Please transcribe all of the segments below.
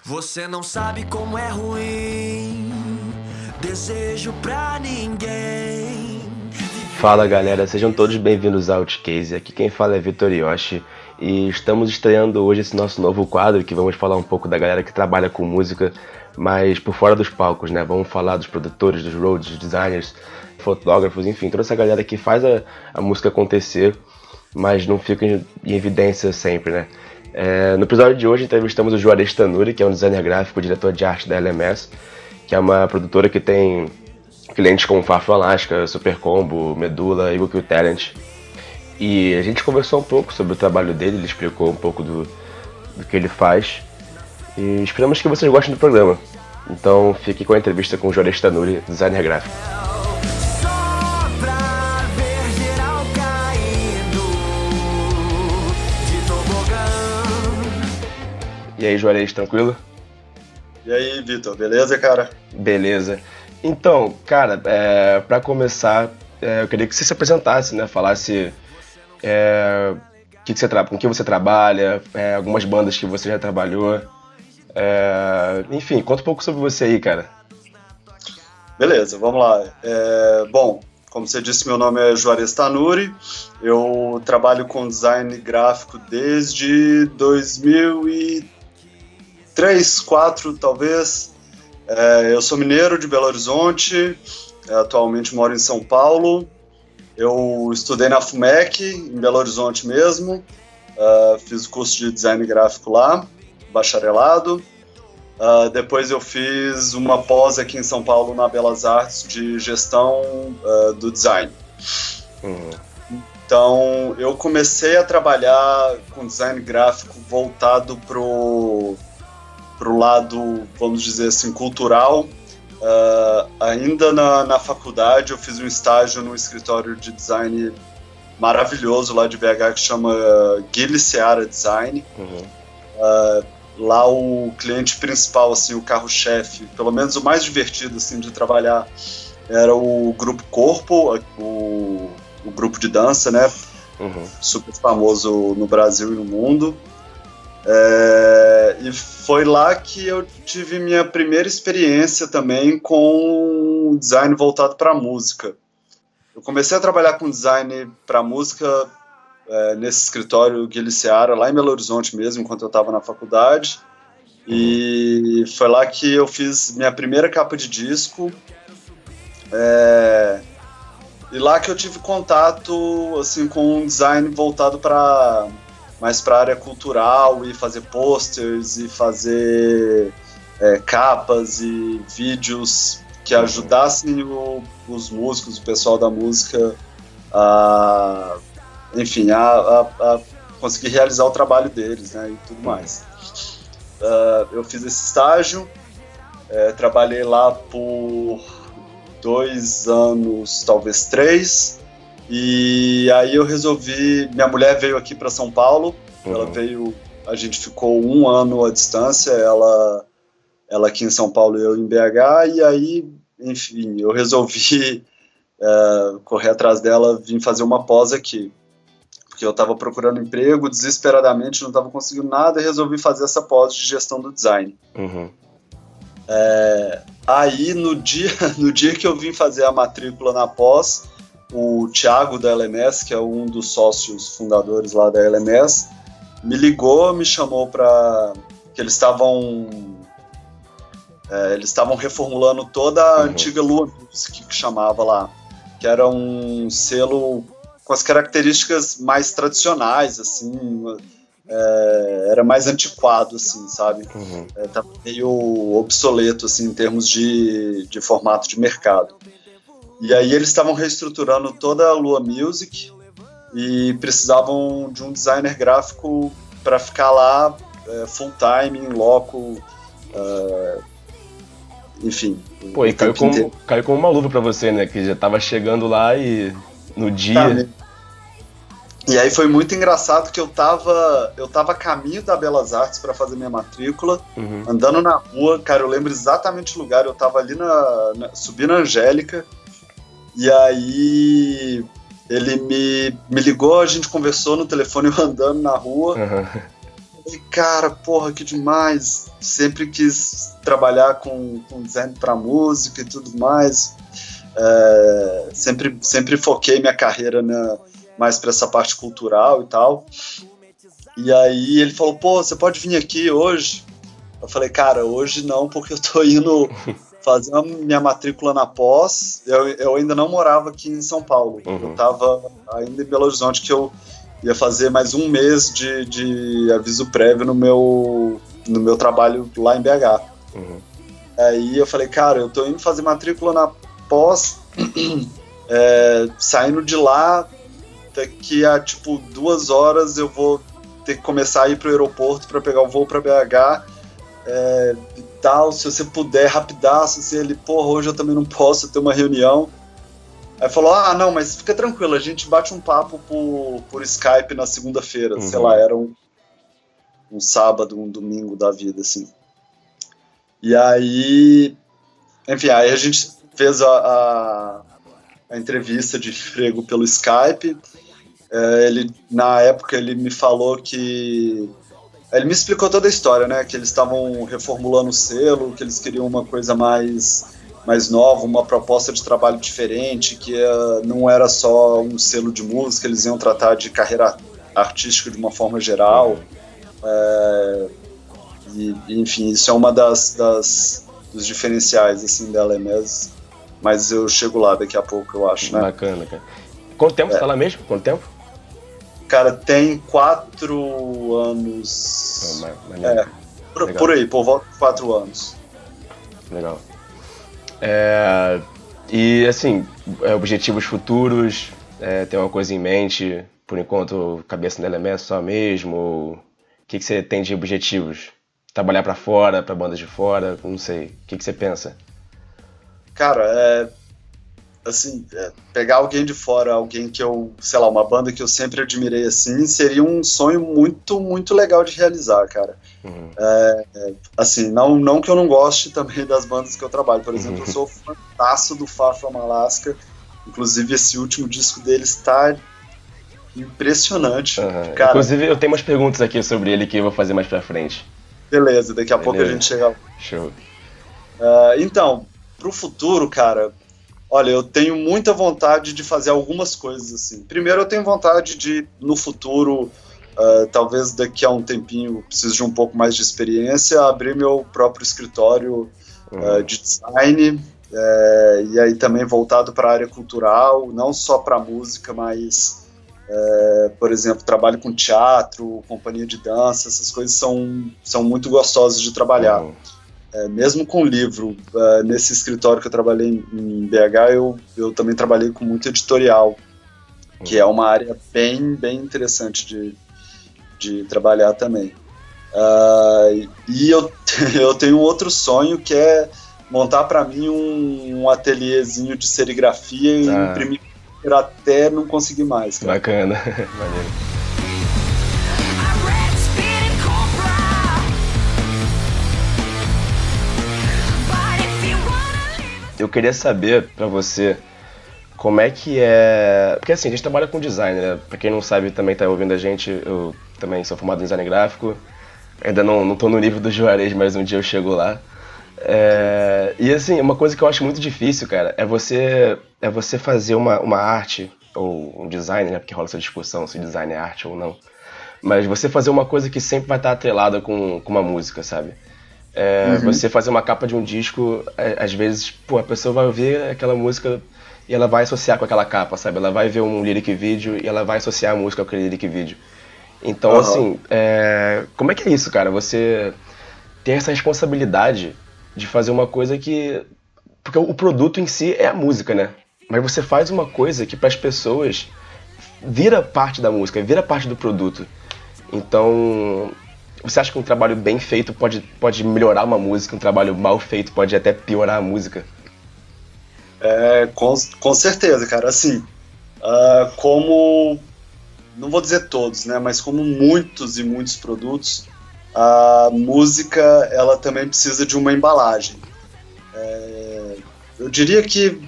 Você não sabe como é ruim, desejo pra ninguém. Fala galera, sejam todos bem-vindos ao Outcase. Aqui quem fala é Vitor Yoshi e estamos estreando hoje esse nosso novo quadro que vamos falar um pouco da galera que trabalha com música, mas por fora dos palcos, né? Vamos falar dos produtores, dos roads, dos designers, fotógrafos, enfim, toda essa galera que faz a música acontecer, mas não fica em evidência sempre, né? No episódio de hoje entrevistamos o Juarez Tanuri, que é um designer gráfico, diretor de arte da LMS, que é uma produtora que tem clientes como Fafro Alaska, Super Combo, Medula, Eagle Kill Talent. E a gente conversou um pouco sobre o trabalho dele, ele explicou um pouco do que ele faz. E esperamos que vocês gostem do programa. Então fique com a entrevista com o Juarez Tanuri, designer gráfico. Só pra ver geral caindo de tobogã. E aí, Juarez, tranquilo? E aí, Vitor, beleza, cara? Beleza. Então, cara, para começar, eu queria que você se apresentasse, né? Falasse com que você trabalha, algumas bandas que você já trabalhou. Enfim, conta um pouco sobre você aí, cara. Beleza, vamos lá. Bom, como você disse, meu nome é Juarez Tanuri. Eu trabalho com design gráfico desde 2003, 2004, talvez. Eu sou mineiro de Belo Horizonte, atualmente moro em São Paulo. Eu estudei na FUMEC, em Belo Horizonte mesmo, fiz o curso de design gráfico lá, bacharelado. Depois eu fiz uma pós aqui em São Paulo na Belas Artes de gestão do design. Então eu comecei a trabalhar com design gráfico voltado pro lado, vamos dizer assim, cultural. Ainda na faculdade eu fiz um estágio num escritório de design maravilhoso lá de BH que chama Guilherme Seara Design. Lá o cliente principal, assim, o carro-chefe, pelo menos o mais divertido assim, de trabalhar, era o Grupo Corpo, o grupo de dança, né? Super famoso no Brasil e no mundo. E foi lá que eu tive minha primeira experiência também com design voltado para música. Eu comecei a trabalhar com design para música nesse escritório Guilherme Seara, lá em Belo Horizonte mesmo, enquanto eu estava na faculdade. E foi lá que eu fiz minha primeira capa de disco. E lá que eu tive contato assim, com um design voltado mais para a área cultural e fazer posters e fazer capas e vídeos que ajudassem os músicos, o pessoal da música a conseguir realizar o trabalho deles, né, e tudo mais. Eu fiz esse estágio, trabalhei lá por 2 anos, talvez 3. E aí eu resolvi, minha mulher veio aqui para São Paulo, ela veio, a gente ficou 1 ano à distância, ela aqui em São Paulo e eu em BH, e aí, enfim, eu resolvi correr atrás dela, vim fazer uma pós aqui, porque eu estava procurando emprego desesperadamente, não estava conseguindo nada, e resolvi fazer essa pós de gestão do design. Aí no dia que eu vim fazer a matrícula na pós, o Thiago da LMS, que é um dos sócios fundadores lá da LMS, me ligou, me chamou para que eles estavam reformulando toda a antiga Lua Music, que chamava lá, que era um selo com as características mais tradicionais, assim, era mais antiquado, assim, sabe? Tava meio obsoleto, assim, em termos de formato de mercado. E aí eles estavam reestruturando toda a Lua Music e precisavam de um designer gráfico para ficar lá full time, em loco, enfim. Pô, e caiu como uma luva pra você, né? Que já tava chegando lá e no dia... E aí foi muito engraçado que eu tava a caminho da Belas Artes para fazer minha matrícula, andando na rua, cara, eu lembro exatamente o lugar, eu tava ali subi na Angélica. E aí ele me ligou, a gente conversou no telefone, eu andando na rua. falei, cara, porra, que demais. Sempre quis trabalhar com design para música e tudo mais. Sempre foquei minha carreira mais para essa parte cultural e tal. E aí ele falou, pô, você pode vir aqui hoje? Eu falei, cara, hoje não, porque eu tô indo fazer a minha matrícula na pós. Eu ainda não morava aqui em São Paulo. Eu tava ainda em Belo Horizonte, que eu ia fazer mais um mês de aviso prévio no meu trabalho lá em BH. Aí eu falei, cara, eu tô indo fazer matrícula na pós, saindo de lá, daqui a tipo 2 horas eu vou ter que começar a ir pro aeroporto para pegar o voo para BH e tal, se você puder, rapidaço, assim, ele, porra, hoje eu também não posso ter uma reunião. Aí falou, não, mas fica tranquilo, a gente bate um papo por Skype na segunda-feira, sei lá, era um sábado, um domingo da vida, assim. E aí, enfim, aí a gente fez a entrevista de emprego pelo Skype. Na época ele me falou que... Ele me explicou toda a história, né? Que eles estavam reformulando o selo, que eles queriam uma coisa mais nova, uma proposta de trabalho diferente, que não era só um selo de música, eles iam tratar de carreira artística de uma forma geral. Enfim, isso é uma dos diferenciais assim, da LMS, mas eu chego lá daqui a pouco, eu acho, né? Bacana, cara. Quanto tempo você tá lá mesmo? Quanto tempo? Cara, tem 4 anos. Por aí, por volta de 4 anos. Legal. E assim, objetivos futuros, tem uma coisa em mente, por enquanto, cabeça na LMS só mesmo? O que você tem de objetivos? Trabalhar pra fora, pra bandas de fora? Não sei. O que você pensa? Cara, assim, pegar alguém de fora, alguém que eu, sei lá, uma banda que eu sempre admirei, assim, seria um sonho muito, muito legal de realizar, cara. Assim, não que eu não goste também das bandas que eu trabalho. Por exemplo, eu sou fantaço do Far From Alaska. Inclusive, esse último disco deles está impressionante. Cara, inclusive, eu tenho umas perguntas aqui sobre ele que eu vou fazer mais pra frente. Beleza, daqui a pouco a gente chega lá. Show. Então, pro futuro, cara, olha, eu tenho muita vontade de fazer algumas coisas assim. Primeiro, eu tenho vontade de, no futuro, talvez daqui a um tempinho, preciso de um pouco mais de experiência, abrir meu próprio escritório de design, e aí também voltado para a área cultural, não só para música, mas, por exemplo, trabalho com teatro, companhia de dança, essas coisas são muito gostosas de trabalhar. Mesmo com livro, nesse escritório que eu trabalhei em BH, eu também trabalhei com muito editorial, que é uma área bem, bem interessante de trabalhar também. E eu tenho um outro sonho, que é montar para mim um ateliêzinho de serigrafia e imprimir até não conseguir mais. Cara. Bacana, maneiro. Eu queria saber pra você como é que é... Porque assim, a gente trabalha com design, né? Pra quem não sabe, também tá ouvindo a gente, eu também sou formado em design gráfico. Ainda não tô no nível do Juarez, mas um dia eu chego lá. E assim, uma coisa que eu acho muito difícil, cara, é você fazer uma arte, ou um design, né? Porque rola essa discussão se design é arte ou não. Mas você fazer uma coisa que sempre vai estar atrelada com uma música, sabe? Você fazer uma capa de um disco, às vezes, a pessoa vai ouvir aquela música e ela vai associar com aquela capa, sabe? Ela vai ver um lyric video e ela vai associar a música com aquele lyric video. Então, assim, como é que é isso, cara? Você tem essa responsabilidade de fazer uma coisa que... Porque o produto em si é a música, né? Mas você faz uma coisa que para as pessoas vira parte da música, vira parte do produto. Então... Você acha que um trabalho bem feito pode melhorar uma música, um trabalho mal feito pode até piorar a música? Com certeza, cara. Assim, como, não vou dizer todos, né, mas como muitos e muitos produtos, a música, ela também precisa de uma embalagem. Eu diria que,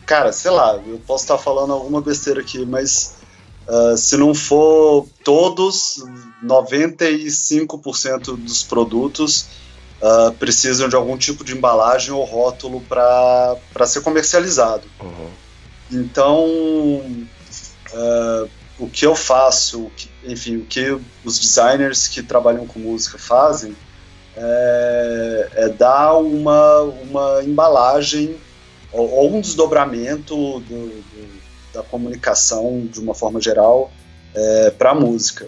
cara, sei lá, eu posso estar falando alguma besteira aqui, mas se não for todos, 95% dos produtos precisam de algum tipo de embalagem ou rótulo para ser comercializado. Uhum. Então, o que eu faço, enfim, o que os designers que trabalham com música fazem é dar uma embalagem ou um desdobramento da comunicação de uma forma geral para a música.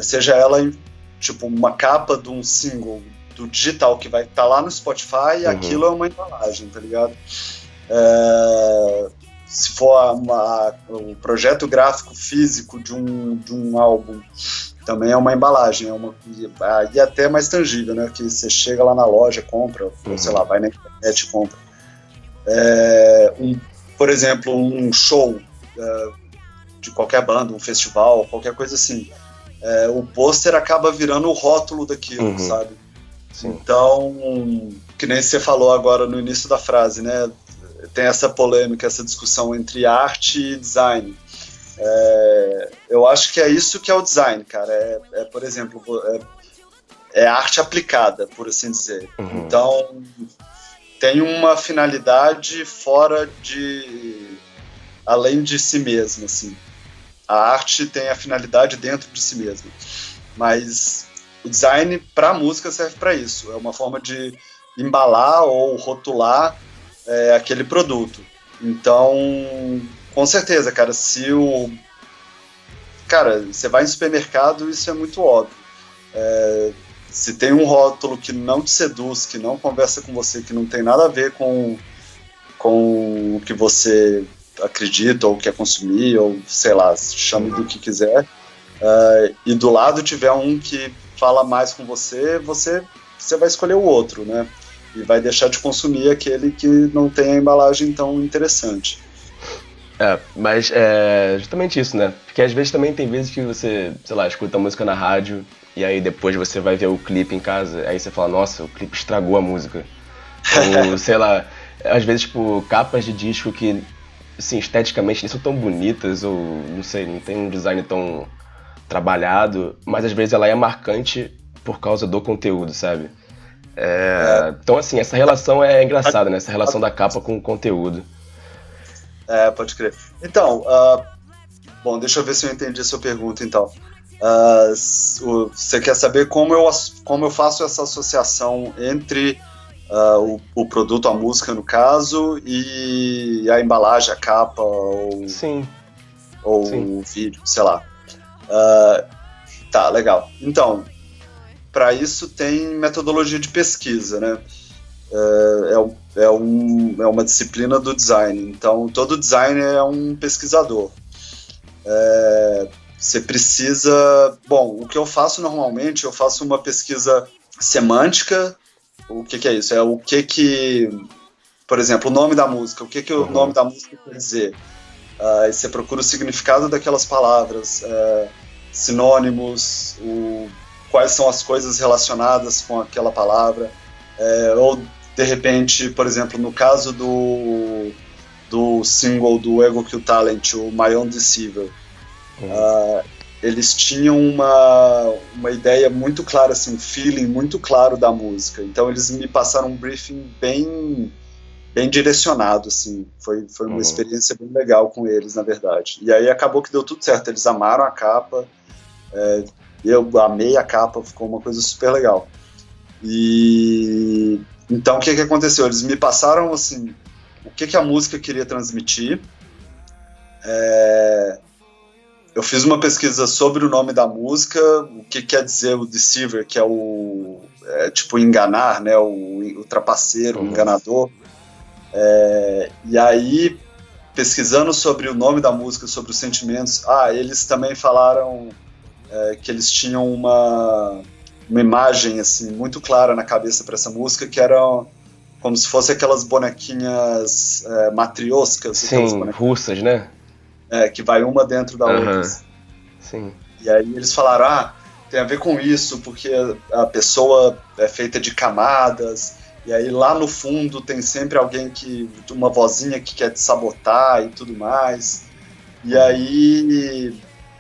Seja ela tipo uma capa de um single do digital que vai estar lá no Spotify, aquilo é uma embalagem, tá ligado? Se for um projeto gráfico físico de um álbum, também é uma embalagem, e até mais tangível, né? Que você chega lá na loja, compra, ou sei lá, vai na internet e compra. Por exemplo, um show de qualquer banda, um festival, qualquer coisa assim, o pôster acaba virando o rótulo daquilo, sabe? Sim. Então, que nem você falou agora no início da frase, né? Tem essa polêmica, essa discussão entre arte e design. Eu acho que é isso que é o design, cara. Por exemplo, arte aplicada, por assim dizer. Então, tem uma finalidade além de si mesma, assim. A arte tem a finalidade dentro de si mesma. Mas o design para a música serve para isso. É uma forma de embalar ou rotular aquele produto. Então, com certeza, cara, você vai em supermercado, isso é muito óbvio. Se tem um rótulo que não te seduz, que não conversa com você, que não tem nada a ver com o que você acredita ou quer consumir, ou sei lá, chame do que quiser, e do lado tiver um que fala mais com você vai escolher o outro, né? E vai deixar de consumir aquele que não tem a embalagem tão interessante. Mas é justamente isso, né? Porque às vezes também tem vezes que você, sei lá, escuta a música na rádio e aí depois você vai ver o clipe em casa, aí você fala, nossa, o clipe estragou a música. Ou, sei lá, às vezes, tipo, capas de disco que, assim, esteticamente nem são tão bonitas, ou, não sei, não tem um design tão trabalhado, mas às vezes ela é marcante por causa do conteúdo, sabe? Então, assim, essa relação é engraçada, né? Essa relação da capa com o conteúdo. Pode crer. Então, bom, deixa eu ver se eu entendi a sua pergunta, então. Você quer saber como eu faço essa associação entre o produto, a música, no caso, e a embalagem, a capa, ou Sim. o vídeo, sei lá. Tá, legal. Então, para isso tem metodologia de pesquisa, né? É uma disciplina do design. Então, todo designer é um pesquisador. Você precisa... Bom, o que eu faço normalmente, eu faço uma pesquisa semântica. O que é isso? É o que... Por exemplo, o nome da música. O que o nome da música quer dizer? Aí você procura o significado daquelas palavras, sinônimos, quais são as coisas relacionadas com aquela palavra. Ou, de repente, por exemplo, no caso do single do Ego Kill Talent, o My Own Deceiver, eles tinham uma ideia muito clara, assim, um feeling muito claro da música. Então eles me passaram um briefing bem direcionado, assim. Foi uma experiência bem legal com eles, na verdade. E aí acabou que deu tudo certo. Eles amaram a capa, eu amei a capa, ficou uma coisa super legal. E então o que aconteceu? Eles me passaram, assim, o que a música queria transmitir. Eu fiz uma pesquisa sobre o nome da música, o que quer dizer o deceiver, que é tipo enganar, né? O trapaceiro, o enganador. E aí, pesquisando sobre o nome da música, sobre os sentimentos, eles também falaram que eles tinham uma imagem, assim, muito clara na cabeça para essa música, que era como se fosse aquelas bonequinhas matrioscas. Sim, russas, né? Que vai uma dentro da outra. Sim. E aí eles falaram, tem a ver com isso, porque a pessoa é feita de camadas, e aí lá no fundo tem sempre alguém uma vozinha que quer te sabotar e tudo mais. E aí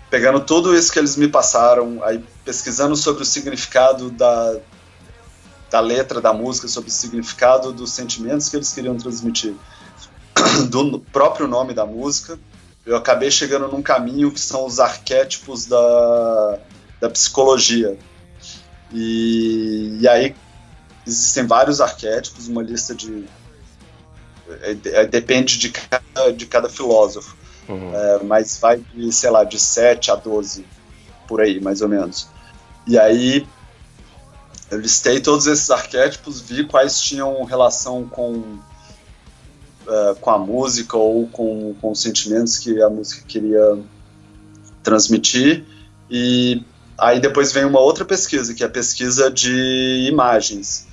pegando tudo isso que eles me passaram, aí pesquisando sobre o significado da letra da música, sobre o significado dos sentimentos que eles queriam transmitir, do próprio nome da música, eu acabei chegando num caminho que são os arquétipos da psicologia. E aí existem vários arquétipos, uma lista depende de cada filósofo, mas vai de, sei lá, de 7 a 12, por aí, mais ou menos. E aí eu listei todos esses arquétipos, vi quais tinham relação com a música ou com os sentimentos que a música queria transmitir, e aí depois vem uma outra pesquisa, que é a pesquisa de imagens.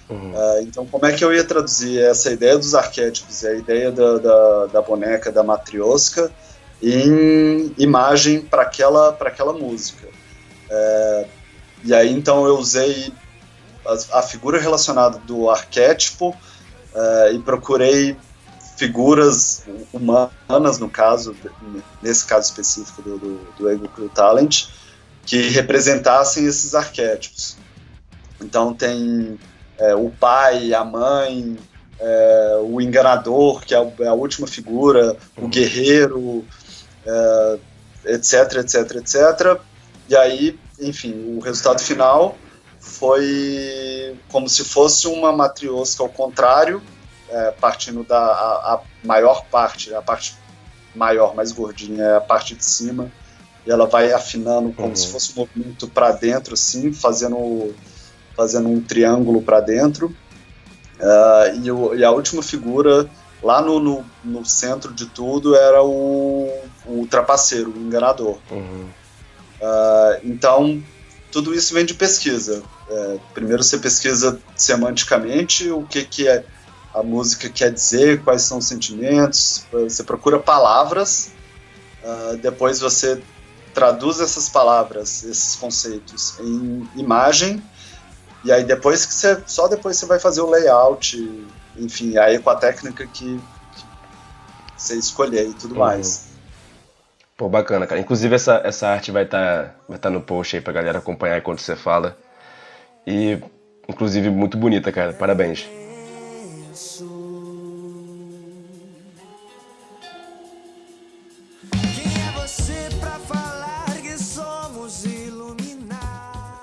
Então, como é que eu ia traduzir essa ideia dos arquétipos, a ideia da boneca, da matrioska, em imagem para aquela música? E aí, então, eu usei a figura relacionada do arquétipo e procurei figuras humanas, no caso, nesse caso específico do Ego Crew Talent, que representassem esses arquétipos. Então tem o pai, a mãe, o enganador, que é a última figura, o guerreiro, etc, etc, etc. E aí, enfim, o resultado final foi como se fosse uma matrioska ao contrário, partindo a maior parte, a parte maior, mais gordinha, é a parte de cima, e ela vai afinando como se fosse um movimento para dentro, assim, fazendo um triângulo para dentro, e a última figura, lá no centro de tudo, era o trapaceiro, o enganador. Então, tudo isso vem de pesquisa. Primeiro você pesquisa semanticamente o que a música quer dizer, quais são os sentimentos, você procura palavras, depois você traduz essas palavras, esses conceitos em imagem, e aí só depois você vai fazer o layout, enfim, aí com a técnica que você escolher e tudo mais. Pô, bacana, cara. Inclusive essa arte vai tá no post aí pra galera acompanhar enquanto você fala. E, inclusive, muito bonita, cara. Parabéns.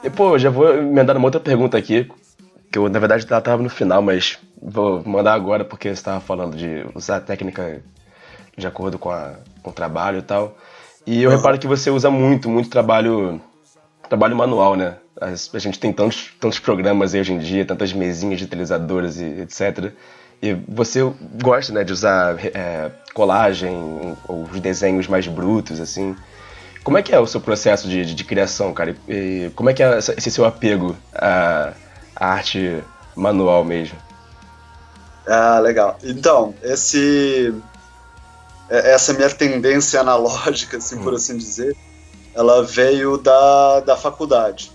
E, pô, já vou emendar uma outra pergunta aqui, que eu, na verdade, tava no final, mas vou mandar agora porque você estava falando de usar a técnica de acordo com o trabalho e tal. E eu reparo que você usa muito trabalho manual, né? A gente tem tantos programas aí hoje em dia, tantas mesinhas de utilizadoras e etc. E você gosta, né, de usar colagem ou os desenhos mais brutos, assim. Como é que é o seu processo de criação, cara? E como é que é esse seu apego à arte manual mesmo? Ah, legal. Então, essa minha tendência analógica, assim, por assim dizer, ela veio da faculdade.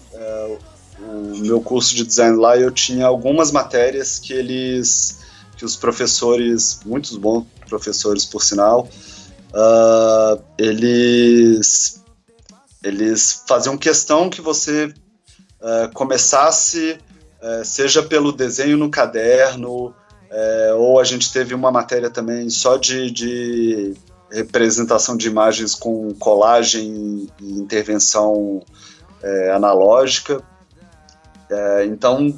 O meu curso de design lá, eu tinha algumas matérias que os professores, muitos bons professores por sinal, eles faziam questão que você começasse, seja pelo desenho no caderno, ou a gente teve uma matéria também só de representação de imagens com colagem e intervenção analógica. Então,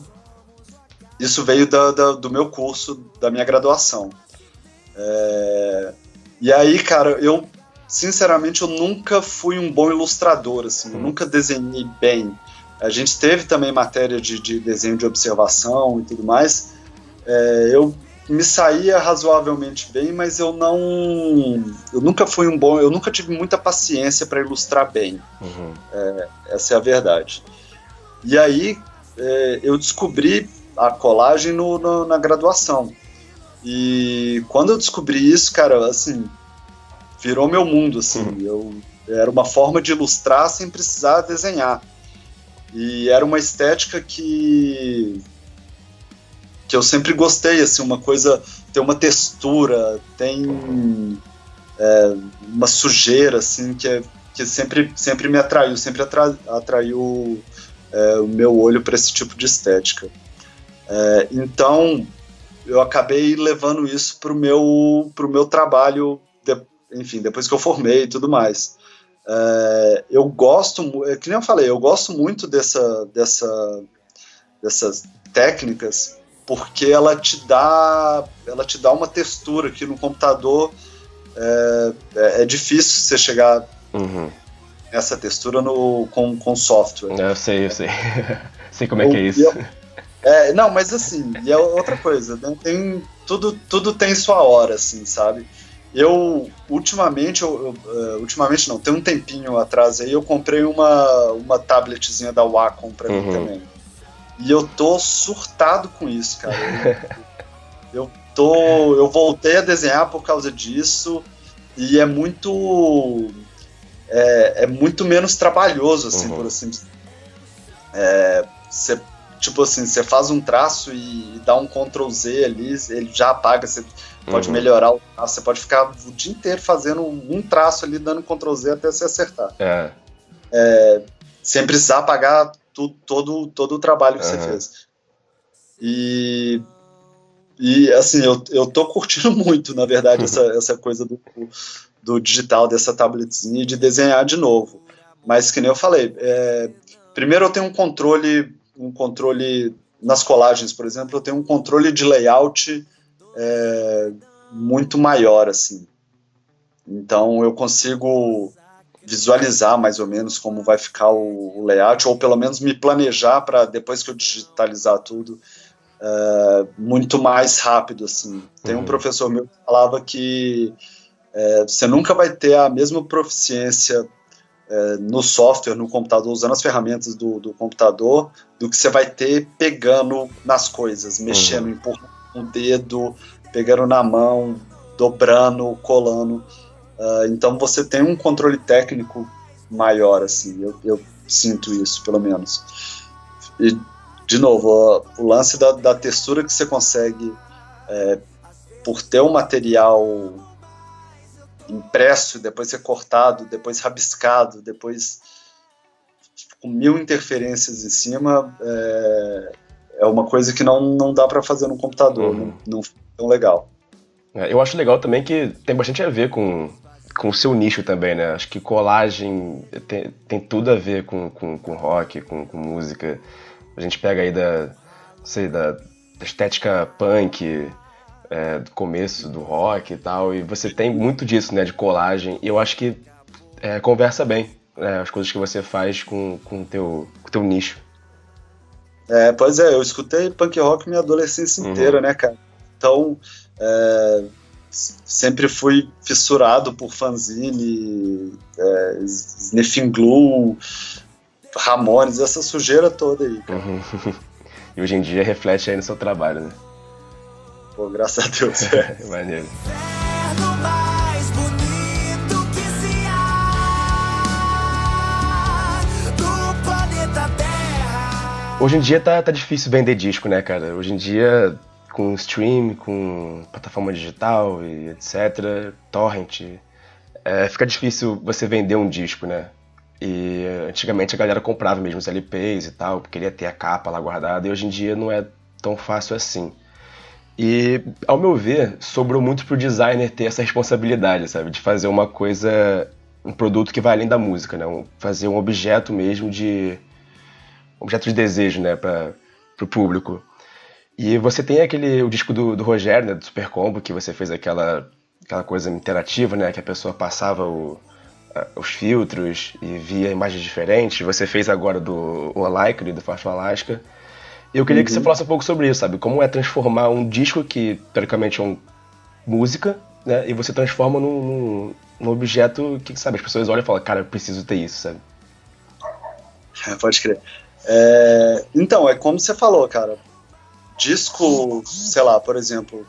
isso veio do meu curso, da minha graduação. E aí, cara, sinceramente, eu nunca fui um bom ilustrador, assim, eu nunca desenhei bem. A gente teve também matéria de desenho de observação e tudo mais. Eu me saía razoavelmente bem, mas eu nunca fui eu nunca tive muita paciência para ilustrar bem. Essa é a verdade. E aí, eu descobri a colagem na graduação. E quando eu descobri isso, cara, assim, virou meu mundo, assim. Era uma forma de ilustrar sem precisar desenhar. E era uma estética que eu sempre gostei, assim, uma coisa, tem uma textura, tem uma sujeira, assim, que que sempre me atraiu, sempre atraiu o meu olho para esse tipo de estética. Então, eu acabei levando isso pro meu trabalho, enfim, depois que eu formei e tudo mais. Eu gosto, que nem eu falei, eu gosto muito dessas técnicas, porque ela te dá uma textura que no computador é difícil você chegar nessa textura com software. Eu sei. Sei como é que é isso. Não, mas assim, e é outra coisa, né? Tudo tem sua hora, assim, sabe? Ultimamente não, tem um tempinho atrás aí, eu comprei uma tabletzinha da Wacom pra mim também. E eu tô surtado com isso, cara. Eu voltei a desenhar por causa disso, e é muito menos trabalhoso, assim, por assim dizer. Você faz um traço e dá um Ctrl Z ali, ele já apaga, você pode melhorar o traço, você pode ficar o dia inteiro fazendo um traço ali, dando Ctrl Z até você acertar. Sem precisar apagar todo o trabalho que você fez. E assim, eu tô curtindo muito, na verdade, essa coisa do digital, dessa tabletzinha, e de desenhar de novo. Mas, que nem eu falei, primeiro eu tenho um controle nas colagens, por exemplo, eu tenho um controle de layout muito maior, assim. Então eu consigo visualizar mais ou menos como vai ficar o layout, ou pelo menos me planejar para depois que eu digitalizar tudo, muito mais rápido, assim. Tem um professor meu que falava que você nunca vai ter a mesma proficiência no software, no computador, usando as ferramentas do computador, do que você vai ter pegando nas coisas, mexendo, empurrando o dedo, pegando na mão, dobrando, colando. Então você tem um controle técnico maior, assim, eu sinto isso, pelo menos. E, de novo, o lance da textura que você consegue, por ter um material impresso, depois ser cortado, depois rabiscado, depois com 1000 interferências em cima, é uma coisa que não dá para fazer no computador, não fica tão legal. Eu acho legal também que tem bastante a ver com o seu nicho também, né? Acho que colagem tem tudo a ver com rock, com música. A gente pega aí da estética punk, do começo do rock e tal, e você tem muito disso, né, de colagem, e eu acho que conversa bem, né, as coisas que você faz com o teu nicho. Pois eu escutei punk rock minha adolescência inteira, né, cara? Então, sempre fui fissurado por fanzine, Sniffing Glue, Ramones, essa sujeira toda aí, cara. E hoje em dia reflete aí no seu trabalho, né? Pô, graças a Deus. Maneiro. Inferno mais bonito que se há do planeta Terra. Hoje em dia tá difícil vender disco, né, cara? Hoje em dia, com stream, com plataforma digital e etc, torrent, fica difícil você vender um disco, né? E antigamente a galera comprava mesmo os LPs e tal, queria ter a capa lá guardada, e hoje em dia não é tão fácil assim. E, ao meu ver, sobrou muito pro designer ter essa responsabilidade, sabe? De fazer uma coisa, um produto que vai além da música, né? Fazer um objeto mesmo objeto de desejo, né? Pro público. E você tem o disco do Rogério, né? Do Super Combo, que você fez aquela coisa interativa, né? Que a pessoa passava os filtros e via imagens diferentes. Você fez agora do Unlikely, do Far From Alaska. Eu queria que você falasse um pouco sobre isso, sabe? Como é transformar um disco que, teoricamente, é música, né? E você transforma num objeto que, sabe, as pessoas olham e falam, cara, eu preciso ter isso, sabe? Pode crer. Então, é como você falou, cara. Disco, sei lá, por exemplo,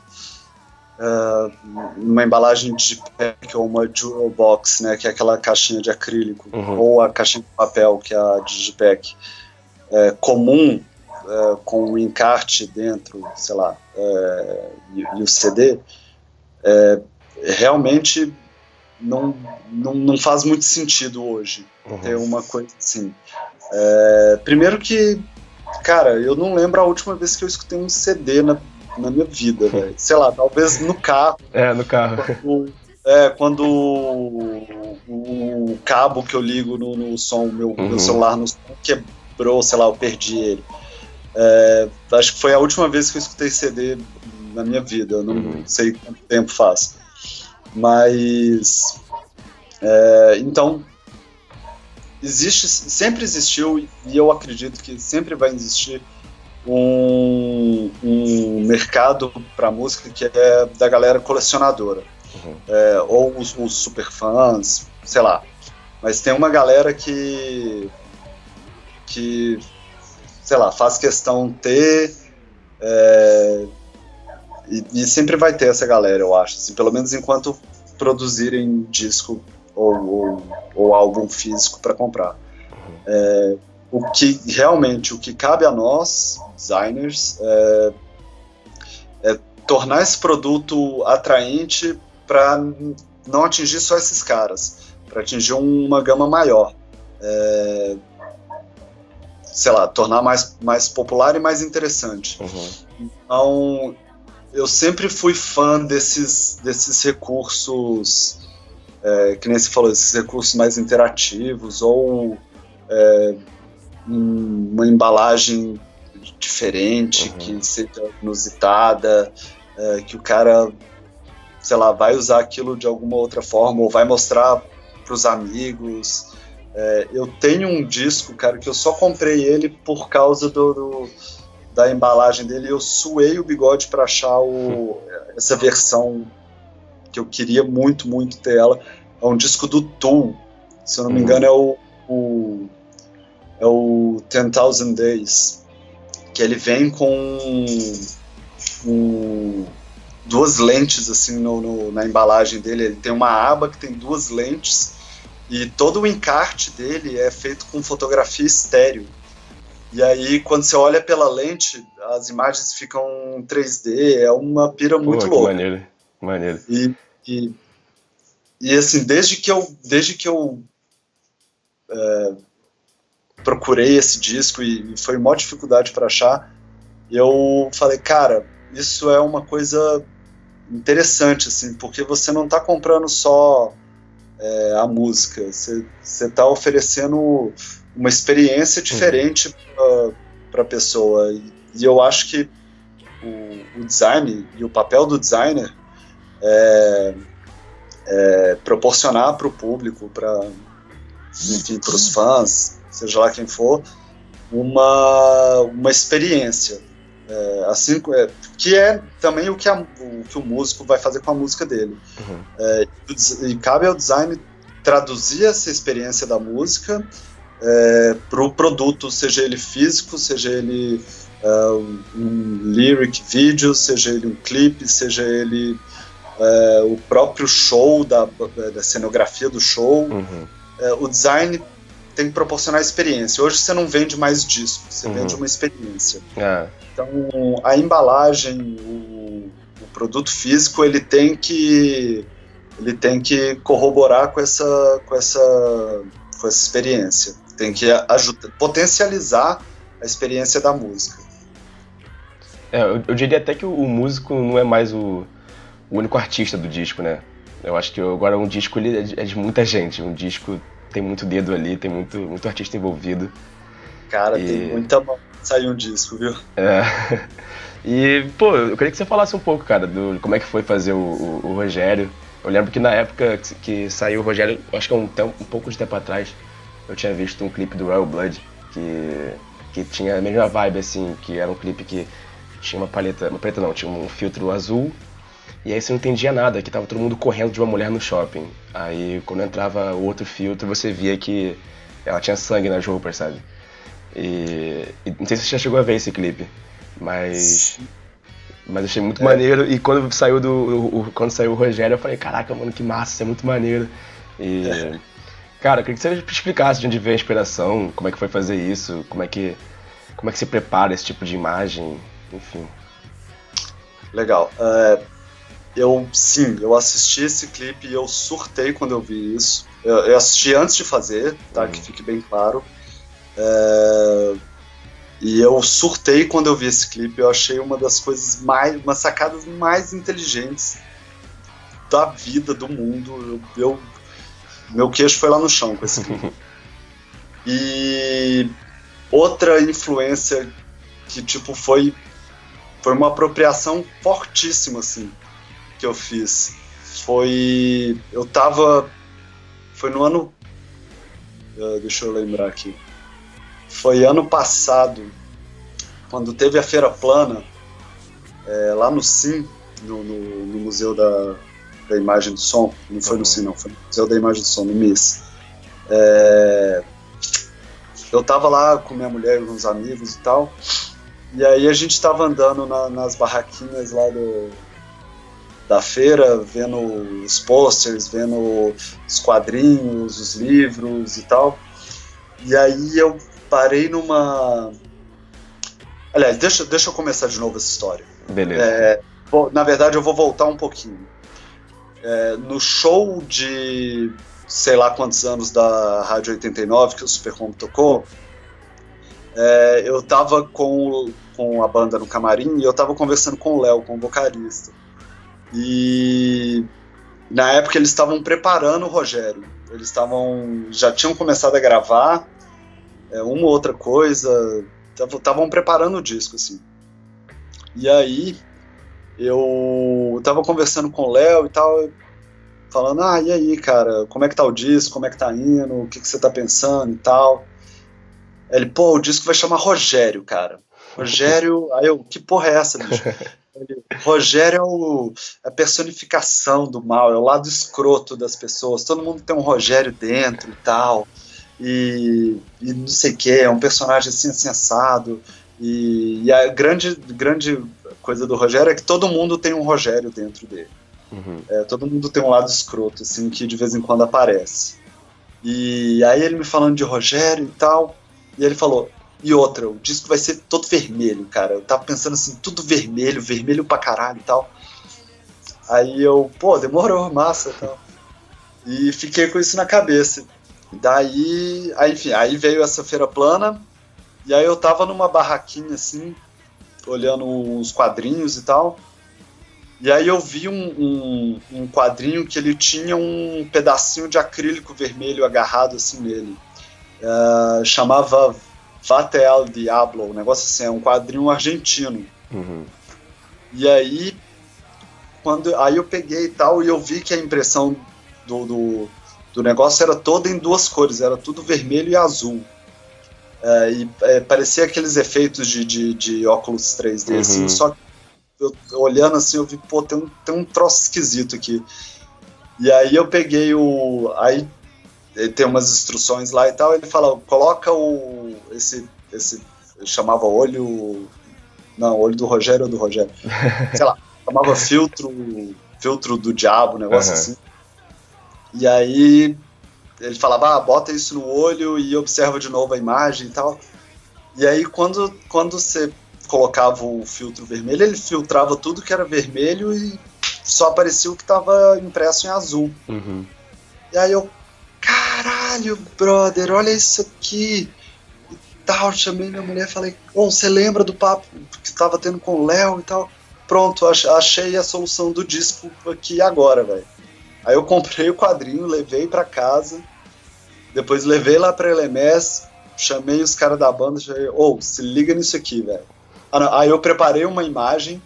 numa embalagem de pack ou uma jewel box, né? Que é aquela caixinha de acrílico, ou a caixinha de papel, que é a Digipack, comum, com o encarte dentro, sei lá, e o CD, realmente não faz muito sentido hoje ter uma coisa assim. Primeiro que, cara, eu não lembro a última vez que eu escutei um CD na minha vida, velho. Sei lá, talvez no carro. No carro. Quando o cabo que eu ligo no som, meu celular no som quebrou, sei lá, eu perdi ele. Acho que foi a última vez que eu escutei CD na minha vida, eu não sei quanto tempo faz. Mas, então, sempre existiu, e eu acredito que sempre vai existir um mercado para música que é da galera colecionadora. Ou os super fãs, sei lá. Mas tem uma galera que sei lá, faz questão ter, e sempre vai ter essa galera, eu acho, assim, pelo menos enquanto produzirem disco ou álbum físico para comprar. O que cabe a nós, designers, é tornar esse produto atraente para não atingir só esses caras, para atingir uma gama maior. Sei lá, tornar mais popular e mais interessante. Então, eu sempre fui fã desses recursos, que nem você falou, esses recursos mais interativos, ou uma embalagem diferente, que seja inusitada, que o cara, sei lá, vai usar aquilo de alguma outra forma, ou vai mostrar para os amigos. Eu tenho um disco, cara, que eu só comprei ele por causa da embalagem dele. Eu suei o bigode para achar essa versão que eu queria muito, muito ter ela. É um disco do Tool, se eu não me engano é o 10,000 Days, que ele vem com duas lentes assim na embalagem dele. Ele tem uma aba que tem duas lentes, e todo o encarte dele é feito com fotografia estéreo. E aí, quando você olha pela lente, as imagens ficam 3D, é uma pira muito louca. Maneiro. E assim, desde que eu procurei esse disco, e foi maior dificuldade para achar, eu falei, cara, isso é uma coisa interessante, assim, porque você não está comprando só a música, você está oferecendo uma experiência diferente para a pessoa, e eu acho que o design e o papel do designer é proporcionar para o público, para os fãs, seja lá quem for, uma experiência, assim, que é também o que o músico vai fazer com a música dele. E cabe ao design traduzir essa experiência da música para o produto, seja ele físico, seja ele um lyric video, seja ele um clipe, seja ele o próprio show, da cenografia do show. O design tem que proporcionar experiência. Hoje você não vende mais disco, você vende uma experiência. Então, a embalagem, o produto físico, ele tem que corroborar com essa experiência. Tem que potencializar a experiência da música. Eu diria até que o músico não é mais o único artista do disco, né? Eu acho que agora um disco ele é de muita gente. Um disco tem muito dedo ali, tem muito artista envolvido. Cara, tem muita mão pra sair um disco, viu? E, pô, eu queria que você falasse um pouco, cara, de como é que foi fazer o Rogério. Eu lembro que na época que saiu o Rogério, acho que um pouco de tempo atrás, eu tinha visto um clipe do Royal Blood que tinha a mesma vibe, assim, que era um clipe que tinha tinha um filtro azul, e aí você não entendia nada, que tava todo mundo correndo de uma mulher no shopping. Aí quando entrava o outro filtro, você via que ela tinha sangue nas roupas, sabe? E não sei se você já chegou a ver esse clipe, mas achei muito maneiro. E quando saiu o Rogério, eu falei, caraca, mano, que massa, isso é muito maneiro. Cara, eu queria que você explicasse de onde veio a inspiração, como é que foi fazer isso, como é que você prepara esse tipo de imagem, enfim. Legal. eu assisti esse clipe e eu surtei quando eu vi isso. Eu assisti antes de fazer, tá? Que fique bem claro. E eu surtei quando eu vi esse clipe. Eu achei uma das coisas umas sacadas mais inteligentes da vida, do mundo. Meu queixo foi lá no chão com esse clipe. E outra influência que, tipo, foi uma apropriação fortíssima, assim, que eu fiz. Foi no ano... deixa eu lembrar aqui. Foi ano passado, quando teve a Feira Plana, lá no CIM, no Museu da Imagem do Som. Não foi no CIM, não, foi no Museu da Imagem do Som, no MIS. Eu tava lá com minha mulher e uns amigos e tal, e aí a gente tava andando nas barraquinhas lá da feira, vendo os posters, vendo os quadrinhos, os livros e tal. E aí eu parei numa... Aliás, deixa eu começar de novo essa história. Beleza. Na verdade, eu vou voltar um pouquinho. No show de sei lá quantos anos da Rádio 89 que o Super Home tocou, eu tava com a banda no camarim e eu tava conversando com o Léo, com o vocalista. E na época eles estavam preparando o Rogério. Eles já tinham começado a gravar uma ou outra coisa, estavam preparando o disco, assim. E aí eu tava conversando com o Léo e tal, falando, e aí, cara, como é que tá o disco, como é que tá indo, o que você tá pensando e tal. Ele, o disco vai chamar Rogério, cara. Rogério, aí eu, que porra é essa, bicho? Ele, Rogério é a personificação do mal, é o lado escroto das pessoas, todo mundo tem um Rogério dentro e tal, e não sei o que, é um personagem assim, assado, e a grande coisa do Rogério é que todo mundo tem um Rogério dentro dele. Uhum. Todo mundo tem um lado escroto, assim, que de vez em quando aparece. E aí ele me falando de Rogério e tal, e ele falou, e outra, o disco vai ser todo vermelho, cara. Eu tava pensando assim, tudo vermelho, vermelho pra caralho e tal. Aí eu, demorou, massa e tal. E fiquei com isso na cabeça. Daí, enfim, aí veio essa Feira Plana, e aí eu tava numa barraquinha assim, olhando os quadrinhos e tal. E aí eu vi um quadrinho que ele tinha um pedacinho de acrílico vermelho agarrado assim nele. Chamava Vate al Diablo, um negócio assim, é um quadrinho argentino. Uhum. E aí, aí eu peguei e tal, e eu vi que a impressão do negócio era toda em duas cores, era tudo vermelho e azul. Parecia aqueles efeitos de óculos 3D, uhum. Assim, só que eu olhando assim, eu vi, tem um troço esquisito aqui. E aí eu peguei aí tem umas instruções lá e tal, ele fala, coloca esse ele chamava olho do Rogério ou do Rogério, sei lá, chamava filtro do diabo, um negócio assim. E aí ele falava, bota isso no olho e observa de novo a imagem e tal. E aí quando você colocava o filtro vermelho, ele filtrava tudo que era vermelho e só aparecia o que estava impresso em azul. Uhum. E aí eu, caralho, brother, olha isso aqui e tal, chamei minha mulher e falei, você lembra do papo que tava tendo com o Léo e tal? Pronto, achei a solução do disco aqui agora, velho. Aí eu comprei o quadrinho, levei pra casa, depois levei lá pra LMS, chamei os caras da banda, falei, se liga nisso aqui, velho. Aí eu preparei uma imagem,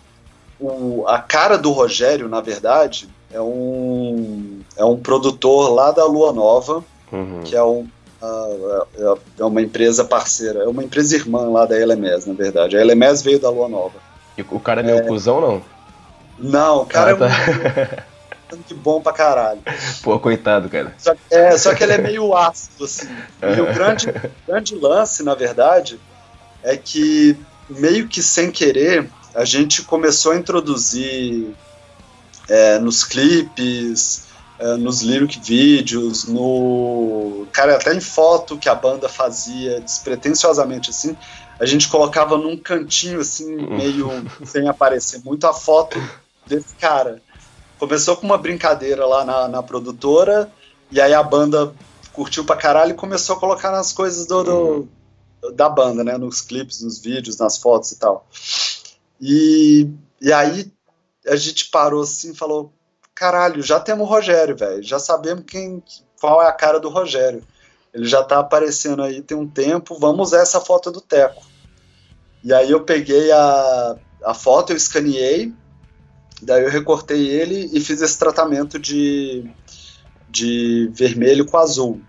a cara do Rogério, na verdade, é um produtor lá da Lua Nova, uhum. Que é uma empresa parceira, é uma empresa irmã lá da LMS, na verdade. A LMS veio da Lua Nova. E o cara é meio cuzão, não? Não, o cara é muito bom pra caralho. Pô, coitado, cara. Só que ele é meio ácido, assim. E o grande lance, na verdade, é que meio que sem querer, a gente começou a introduzir nos clipes, nos lyric videos, cara, até em foto que a banda fazia despretensiosamente assim, a gente colocava num cantinho assim, meio sem aparecer muito a foto desse cara. começou com uma brincadeira lá na produtora, e aí a banda curtiu pra caralho e começou a colocar nas coisas da banda, né? Nos clipes, nos vídeos, nas fotos e tal. E aí a gente parou assim e falou, caralho, já temos o Rogério, velho, já sabemos qual é a cara do Rogério. Ele já tá aparecendo aí tem um tempo, vamos usar essa foto do Teco. E aí eu peguei a foto, eu escaneei, daí eu recortei ele e fiz esse tratamento de vermelho com azul.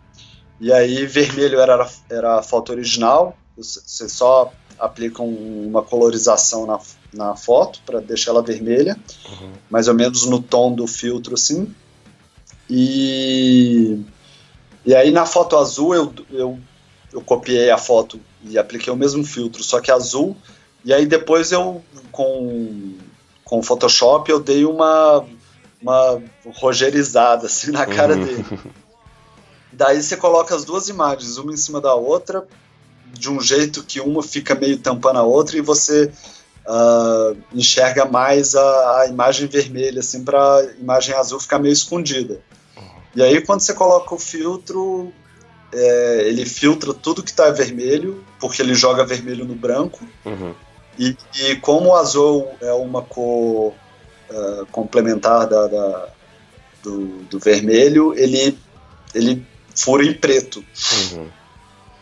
E aí vermelho era a foto original, você só aplica uma colorização na foto para deixar ela vermelha, mais ou menos no tom do filtro assim. E aí na foto azul eu copiei a foto e apliquei o mesmo filtro, só que azul, e aí depois eu com o Photoshop eu dei uma rogerizada assim na cara dele. Daí você coloca as duas imagens, uma em cima da outra, de um jeito que uma fica meio tampando a outra, e você enxerga mais a imagem vermelha, assim, para a imagem azul ficar meio escondida. E aí quando você coloca o filtro, ele filtra tudo que está vermelho, porque ele joga vermelho no branco, e como o azul é uma cor complementar do vermelho, ele fura em preto.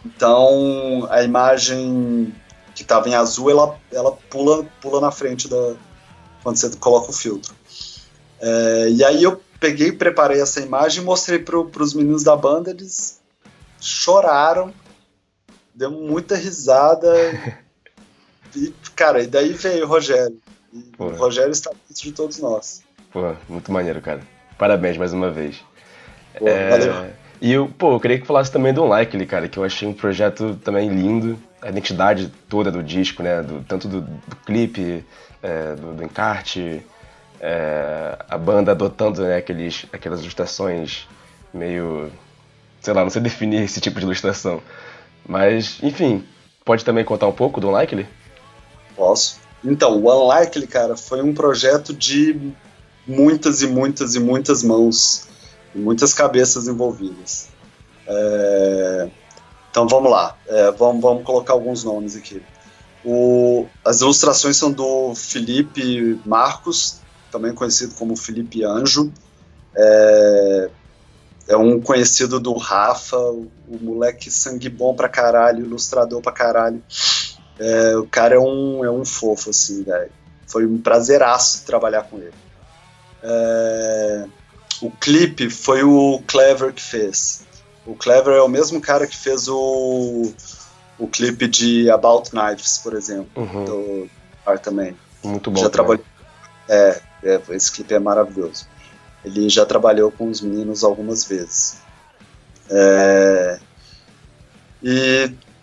Então a imagem que estava em azul, ela pula na frente quando você coloca o filtro. E aí eu peguei, preparei essa imagem e mostrei para os meninos da banda, eles choraram, deu muita risada. E, cara, e daí veio o Rogério. E o Rogério está dentro de todos nós. Pô, muito maneiro, cara. Parabéns mais uma vez. Pô, valeu. E eu queria que falasse também do Unlikely, cara, que eu achei um projeto também lindo. A identidade toda do disco, né? Tanto do clipe, do encarte, a banda adotando, né, aquelas ilustrações meio... Sei lá, não sei definir esse tipo de ilustração. Mas, enfim, pode também contar um pouco do Unlikely? Posso. Então, o Unlikely, cara, foi um projeto de muitas e muitas e muitas mãos, e muitas cabeças envolvidas. Então vamos lá, vamos colocar alguns nomes aqui. As ilustrações são do Felipe Marcos, também conhecido como Felipe Anjo. É um conhecido do Rafa, o moleque sangue bom pra caralho, ilustrador pra caralho. O cara é um fofo, assim, velho. Foi um prazeraço trabalhar com ele. O clipe foi o Clever que fez. O Clever é o mesmo cara que fez o clipe de About Knives, por exemplo, do Ar também. Muito bom. Já trabalhou. Esse clipe é maravilhoso. Ele já trabalhou com os meninos algumas vezes.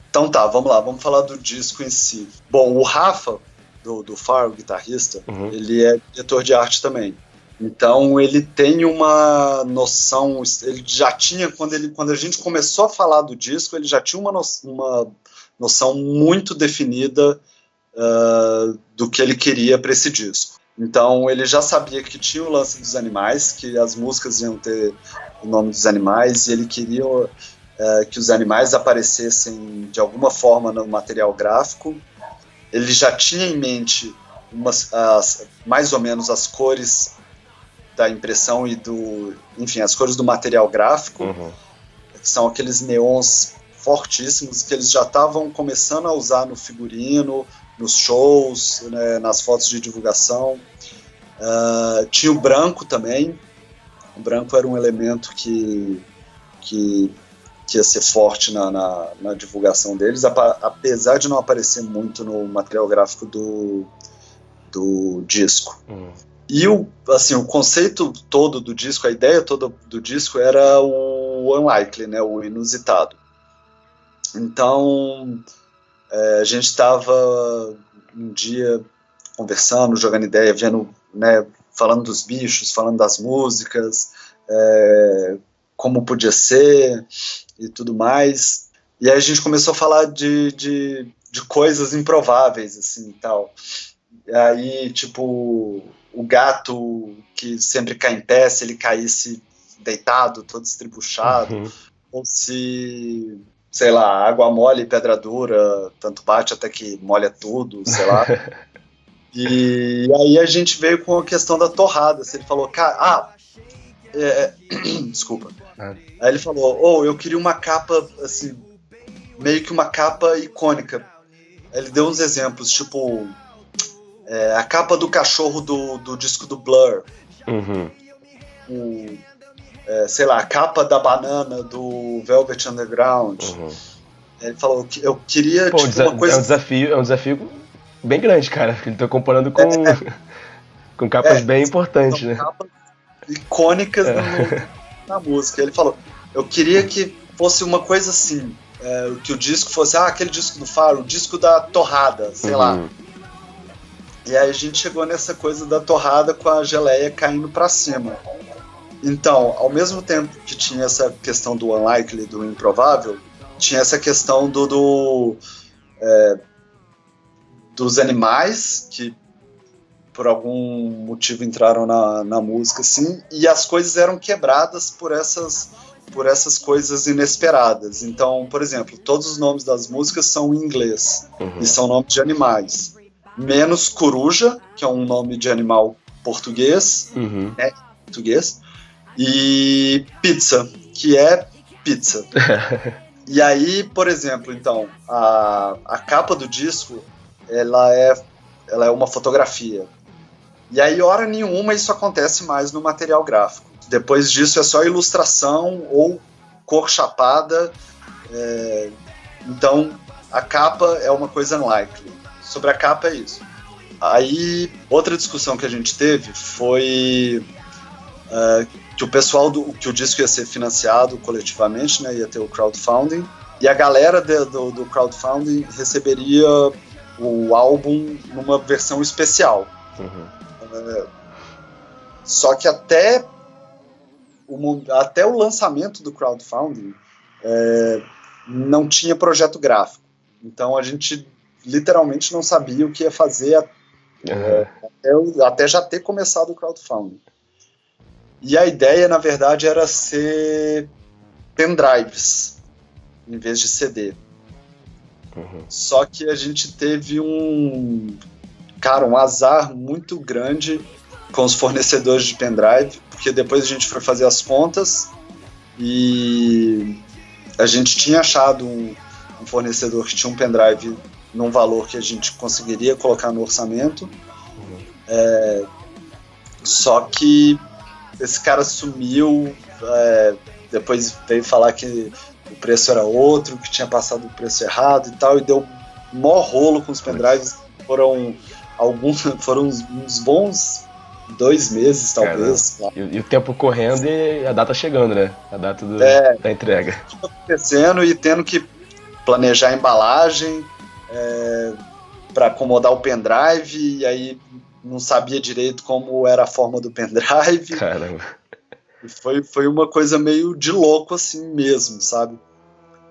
Então tá, vamos lá, vamos falar do disco em si. Bom, o Rafa, do Far, o guitarrista, ele é diretor de arte também. Então ele tem uma noção, ele já tinha, quando a gente começou a falar do disco, ele já tinha uma noção muito definida do que ele queria para esse disco. Então ele já sabia que tinha o lance dos animais, que as músicas iam ter o nome dos animais, e ele queria que os animais aparecessem de alguma forma no material gráfico. Ele já tinha em mente mais ou menos as cores da impressão e as cores do material gráfico, que são aqueles neons fortíssimos que eles já estavam começando a usar no figurino, nos shows, né, nas fotos de divulgação. Tinha o branco também. O branco era um elemento que ia ser forte na divulgação deles, apesar de não aparecer muito no material gráfico do disco. E o conceito todo do disco, a ideia toda do disco era o Unlikely, né, o inusitado. Então a gente estava um dia conversando, jogando ideia, vendo, né, falando dos bichos, falando das músicas, como podia ser e tudo mais. E aí a gente começou a falar de coisas improváveis, assim, e tal. E aí, tipo, o gato que sempre cai em pé, se ele caísse deitado, todo estribuchado, ou se, sei lá, água mole e pedra dura, tanto bate até que molha tudo, sei lá. E aí a gente veio com a questão da torrada. Ele falou, cara, desculpa. Aí ele falou, eu queria uma capa, assim, meio que uma capa icônica. Aí ele deu uns exemplos, tipo, a capa do cachorro do disco do Blur. Sei lá, a capa da banana do Velvet Underground. Ele falou, eu queria uma coisa... É um desafio bem grande, cara. Ele tá comparando com capas bem importantes, né? Capas icônicas na música. Ele falou, eu queria que fosse uma coisa assim, que o disco fosse, aquele disco do Faro, o disco da torrada, sei lá. E aí a gente chegou nessa coisa da torrada com a geleia caindo pra cima. Então, ao mesmo tempo que tinha essa questão do unlikely, do improvável, tinha essa questão dos animais que por algum motivo entraram na música, assim, e as coisas eram quebradas por essas coisas inesperadas. Então, por exemplo, todos os nomes das músicas são em inglês, e são nomes de animais, menos coruja, que é um nome de animal português, português, e pizza, que é pizza. E aí, por exemplo, então, a capa do disco, ela é uma fotografia. E aí, hora nenhuma, isso acontece mais no material gráfico. Depois disso é só ilustração ou cor chapada. Então, a capa é uma coisa unlikely. Sobre a capa é isso. Aí, outra discussão que a gente teve foi que o pessoal que o disco ia ser financiado coletivamente, né, ia ter o crowdfunding, e a galera do crowdfunding receberia o álbum numa versão especial. Só que até o lançamento do crowdfunding não tinha projeto gráfico. Então a gente literalmente não sabia o que ia fazer até já ter começado o crowdfunding. E a ideia, na verdade, era ser pendrives em vez de CD. Só que a gente teve um azar muito grande com os fornecedores de pendrive, porque depois a gente foi fazer as contas e a gente tinha achado um fornecedor que tinha um pendrive num valor que a gente conseguiria colocar no orçamento, só que esse cara sumiu, depois veio falar que o preço era outro, que tinha passado o preço errado e tal, e deu mó rolo com os pendrives. Foram uns bons 2 meses, talvez. E o tempo correndo e a data chegando, né? A data da entrega. Acontecendo e tendo que planejar a embalagem para acomodar o pendrive, e aí não sabia direito como era a forma do pendrive. Caramba. E foi uma coisa meio de louco assim mesmo, sabe?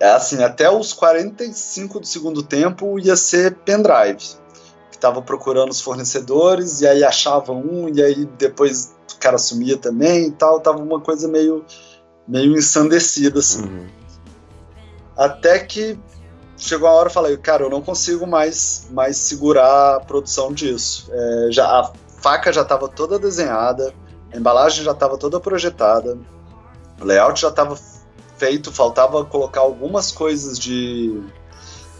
Assim, até os 45 do segundo tempo ia ser pendrive. Que tava procurando os fornecedores, e aí achava um, e aí depois o cara sumia também e tal. Tava uma coisa meio ensandecida, assim. Até que chegou a hora e falei, cara, eu não consigo mais segurar a produção disso. A faca já estava toda desenhada, a embalagem já estava toda projetada, o layout já estava feito, faltava colocar algumas coisas de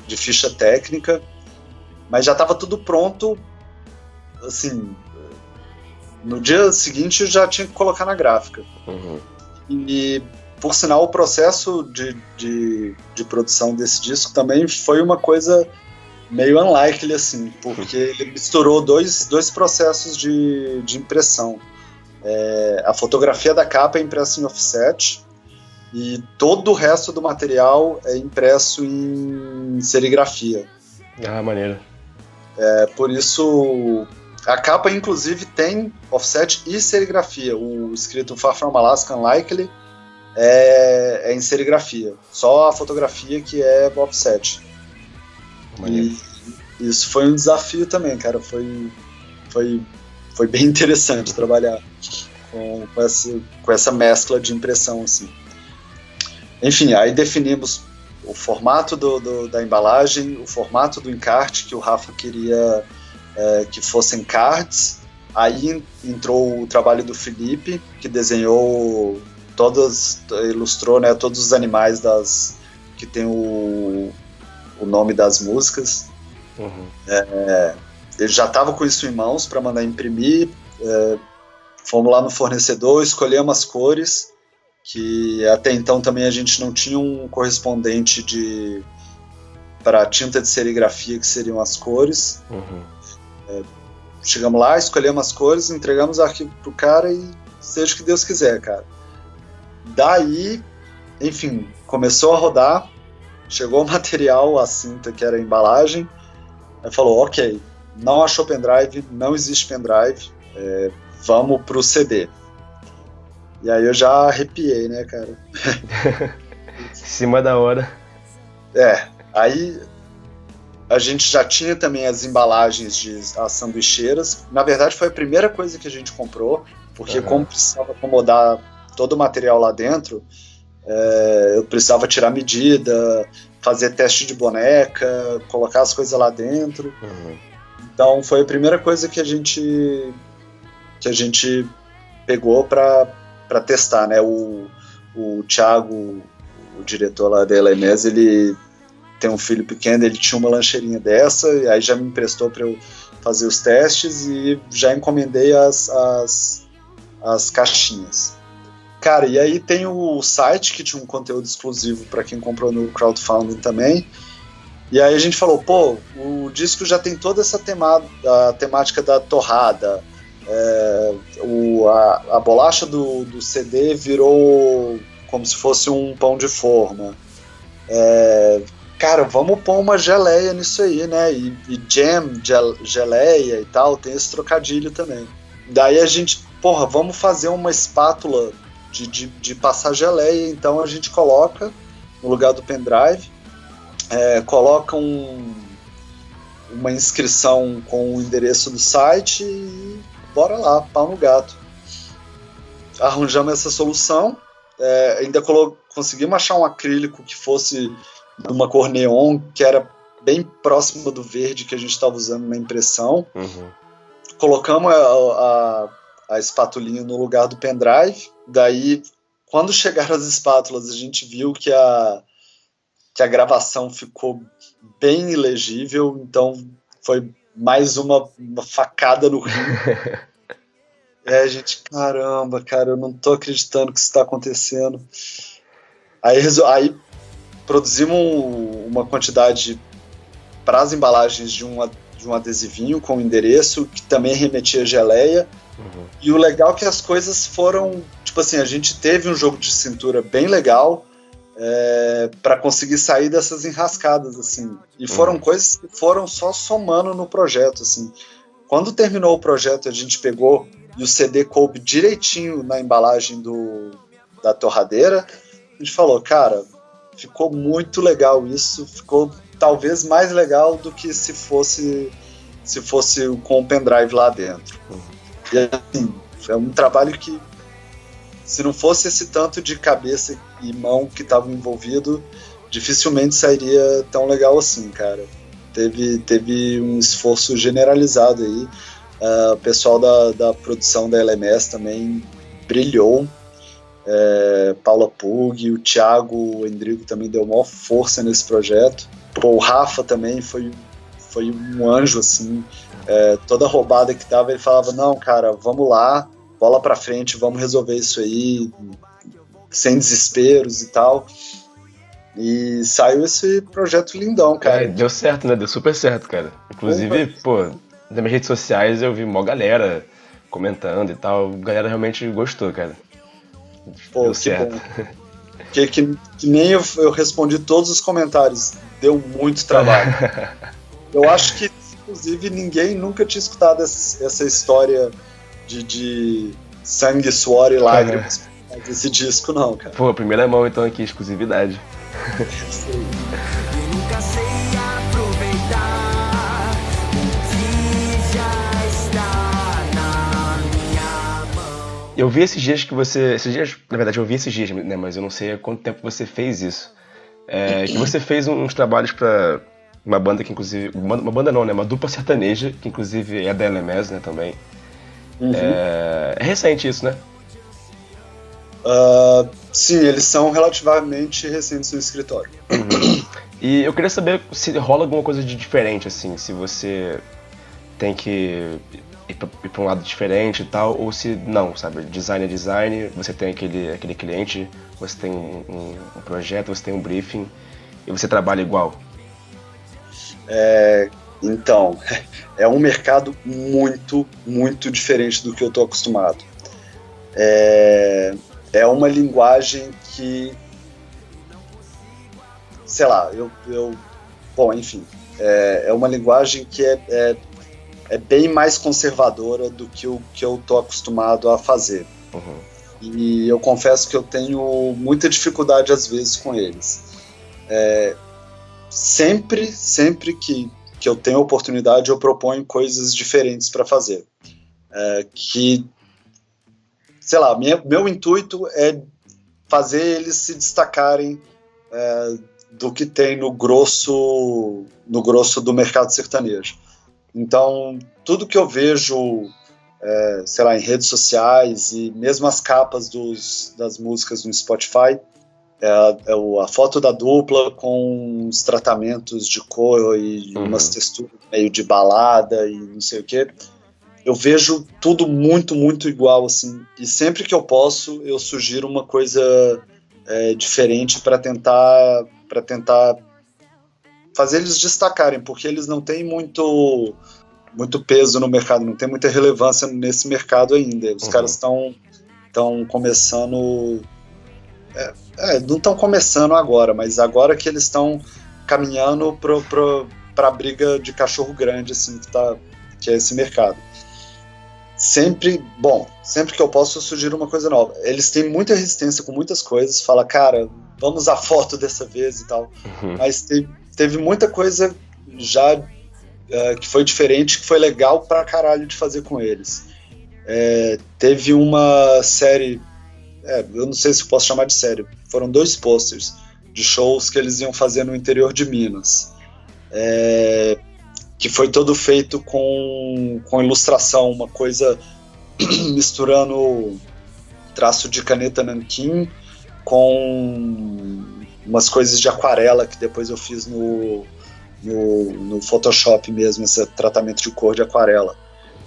ficha técnica, mas já estava tudo pronto, assim, no dia seguinte já tinha que colocar na gráfica. E por sinal, o processo de produção desse disco também foi uma coisa meio unlikely, assim, porque ele misturou dois processos de impressão. A fotografia da capa é impressa em offset e todo o resto do material é impresso em serigrafia. Maneiro. Por isso, a capa, inclusive, tem offset e serigrafia. O escrito Far From Alaska Unlikely é em serigrafia, só a fotografia que é offset. E isso foi um desafio também, cara, foi foi bem interessante trabalhar com essa mescla de impressão, assim. Enfim, aí definimos o formato da embalagem, o formato do encarte, que o Rafa queria que fossem cards. Aí entrou o trabalho do Felipe, que desenhou ilustrou, né, todos os animais que tem o nome das músicas. Uhum. Ele já estava com isso em mãos para mandar imprimir. Fomos lá no fornecedor, escolhemos as cores, que até então também a gente não tinha um correspondente para tinta de serigrafia, que seriam as cores. Uhum. Chegamos lá, escolhemos as cores, entregamos o arquivo pro cara e seja o que Deus quiser, cara. Daí, enfim, começou a rodar, chegou o material, a cinta que era a embalagem, aí falou, ok, não achou pendrive, não existe pendrive, vamos pro CD. E aí eu já arrepiei, né, cara? Em cima da hora. Aí a gente já tinha também as embalagens as sanduicheiras. Na verdade foi a primeira coisa que a gente comprou, porque como precisava acomodar todo o material lá dentro, eu precisava tirar medida, fazer teste de boneca, colocar as coisas lá dentro. Uhum. Então foi a primeira coisa que a gente pegou para testar, né? O Thiago, o diretor lá da LMS, ele tem um filho pequeno, ele tinha uma lancheirinha dessa, e aí já me emprestou para eu fazer os testes e já encomendei as caixinhas. Cara, e aí tem o site que tinha um conteúdo exclusivo para quem comprou no crowdfunding também. E aí a gente falou, pô, o disco já tem toda essa a temática da torrada. A bolacha do CD virou como se fosse um pão de forma. Cara, vamos pôr uma geleia nisso aí, né? E jam, geleia e tal, tem esse trocadilho também. Daí a gente, vamos fazer uma espátula de passar geleia, então a gente coloca no lugar do pendrive, coloca uma inscrição com o endereço do site e bora lá, pau no gato. Arranjamos essa solução, ainda conseguimos achar um acrílico que fosse de uma cor neon, que era bem próximo do verde que a gente estava usando na impressão. Uhum. Colocamos a espatulinha no lugar do pendrive. Daí, quando chegaram as espátulas, a gente viu que a gravação ficou bem ilegível, então foi mais uma facada no rim. A gente, caramba, cara, eu não tô acreditando que isso tá acontecendo. Aí produzimos uma quantidade para as embalagens de um adesivinho com endereço, que também remetia a geleia. Uhum. E o legal é que as coisas foram, tipo assim, a gente teve um jogo de cintura bem legal para conseguir sair dessas enrascadas, assim. E foram coisas que foram só somando no projeto, assim. Quando terminou o projeto, a gente pegou e o CD coube direitinho na embalagem da torradeira. A gente falou, cara, ficou muito legal isso, ficou talvez mais legal do que se fosse com o pendrive lá dentro. E assim, é um trabalho que, se não fosse esse tanto de cabeça e mão que estavam envolvido, dificilmente sairia tão legal assim, cara. Teve um esforço generalizado aí. O pessoal da produção da LMS também brilhou. Paula Pug, o Thiago, o Endrigo também deu maior força nesse projeto. O Rafa também foi um anjo, assim. Toda roubada que tava, ele falava, não, cara, vamos lá, bola pra frente, vamos resolver isso aí, sem desesperos e tal. E saiu esse projeto lindão, cara. Deu certo, né? Deu super certo, cara. Inclusive, nas minhas redes sociais eu vi mó galera comentando e tal. A galera realmente gostou, cara. Deu certo. Que nem eu respondi todos os comentários. Deu muito trabalho. Eu acho que, inclusive, ninguém nunca tinha escutado essa história de sangue, suor e lágrimas desse disco, não, cara. Primeira mão, então, aqui, exclusividade. E nunca sei aproveitar o que já está na Eu vi esses dias que você. Esses dias, na verdade, eu vi esses dias, né? Mas eu não sei há quanto tempo você fez isso. Que você fez uns trabalhos pra uma banda que, inclusive. Uma banda não, né? Uma dupla sertaneja, que inclusive é da LMS, né? Também. Uhum. É recente isso, né? Sim, eles são relativamente recentes no escritório. Uhum. E eu queria saber se rola alguma coisa de diferente, assim, se você tem que ir pra um lado diferente e tal, ou se não, sabe? Design é design, você tem aquele cliente, você tem um projeto, você tem um briefing e você trabalha igual. Então, é um mercado muito, muito diferente do que eu estou acostumado. É uma linguagem que, sei lá, bom, enfim, é uma linguagem que é bem mais conservadora do que o que eu estou acostumado a fazer. Uhum. E eu confesso que eu tenho muita dificuldade às vezes com eles. Sempre que eu tenho oportunidade, eu proponho coisas diferentes para fazer. Que, sei lá, meu intuito é fazer eles se destacarem do que tem no grosso do mercado sertanejo. Então, tudo que eu vejo, sei lá, em redes sociais e mesmo as capas das músicas no Spotify, a foto da dupla com os tratamentos de cor e umas texturas meio de balada e não sei o que. Eu vejo tudo muito, muito igual, assim. E sempre que eu posso, eu sugiro uma coisa diferente para tentar fazer eles destacarem, porque eles não têm muito peso no mercado, não tem muita relevância nesse mercado ainda. Os caras estão começando... não estão começando agora, mas agora que eles estão caminhando para a briga de cachorro grande, assim, que é esse mercado. Sempre que eu posso, eu sugiro uma coisa nova. Eles têm muita resistência com muitas coisas, fala, cara, vamos usar foto dessa vez e tal, mas teve muita coisa já que foi diferente, que foi legal pra caralho de fazer com eles. Teve uma série, eu não sei se eu posso chamar de série, foram 2 posters de shows que eles iam fazer no interior de Minas, que foi todo feito com ilustração, uma coisa misturando traço de caneta nanquim com umas coisas de aquarela que depois eu fiz no Photoshop mesmo, esse tratamento de cor de aquarela.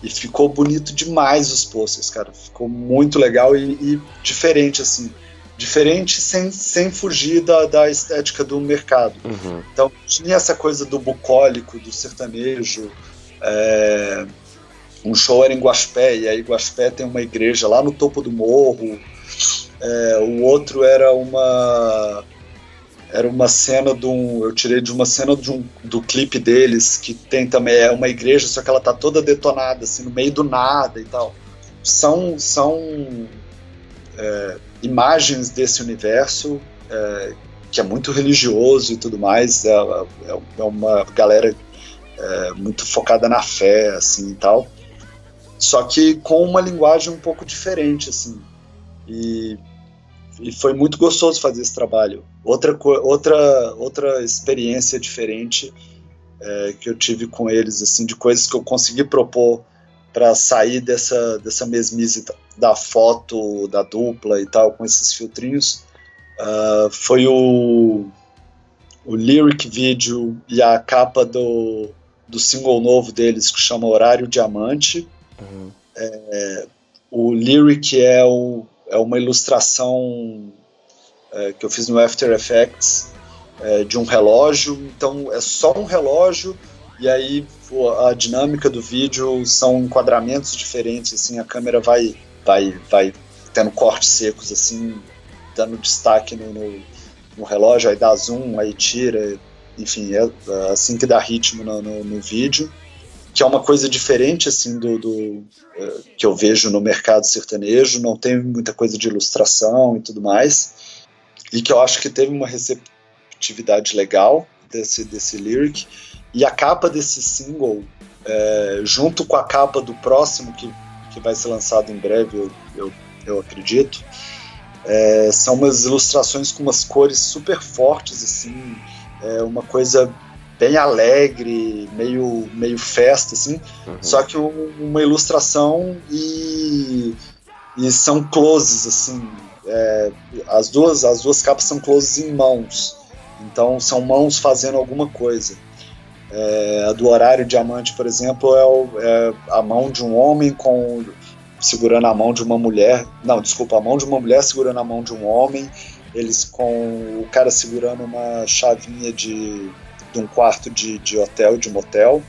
E ficou bonito demais os posters, cara. Ficou muito legal e diferente, assim. Diferente sem fugir da estética do mercado. Então tinha essa coisa do bucólico, do sertanejo. Um show era em Guaxupé, e aí Guaxupé tem uma igreja lá no topo do morro. O outro era uma cena eu tirei de uma cena do clipe deles, que tem também uma igreja, só que ela tá toda detonada, assim, no meio do nada e tal. São imagens desse universo, que é muito religioso e tudo mais, é uma galera muito focada na fé, assim, e tal, só que com uma linguagem um pouco diferente, assim, e foi muito gostoso fazer esse trabalho. Outra experiência diferente que eu tive com eles, assim, de coisas que eu consegui propor para sair dessa mesmice da foto, da dupla e tal, com esses filtrinhos, foi o lyric video e a capa do single novo deles, que chama Horário Diamante. O lyric é uma ilustração que eu fiz no After Effects, de um relógio, então é só um relógio, e aí a dinâmica do vídeo são enquadramentos diferentes, assim, a câmera vai tendo cortes secos, assim, dando destaque no relógio, aí dá zoom, aí tira, enfim, é assim que dá ritmo no vídeo, que é uma coisa diferente, assim, que eu vejo no mercado sertanejo. Não tem muita coisa de ilustração e tudo mais, e que eu acho que teve uma receptividade legal desse lyric. E a capa desse single, junto com a capa do próximo, que vai ser lançado em breve, eu eu acredito. São umas ilustrações com umas cores super fortes, assim, uma coisa bem alegre, meio festa, assim, só que uma ilustração e são closes, assim, as duas capas são closes em mãos, então são mãos fazendo alguma coisa. A do Horário Diamante, por exemplo, é a mão de um homem segurando a mão de uma mulher, a mão de uma mulher segurando a mão de um homem, eles com o cara segurando uma chavinha de um quarto de hotel, de motel,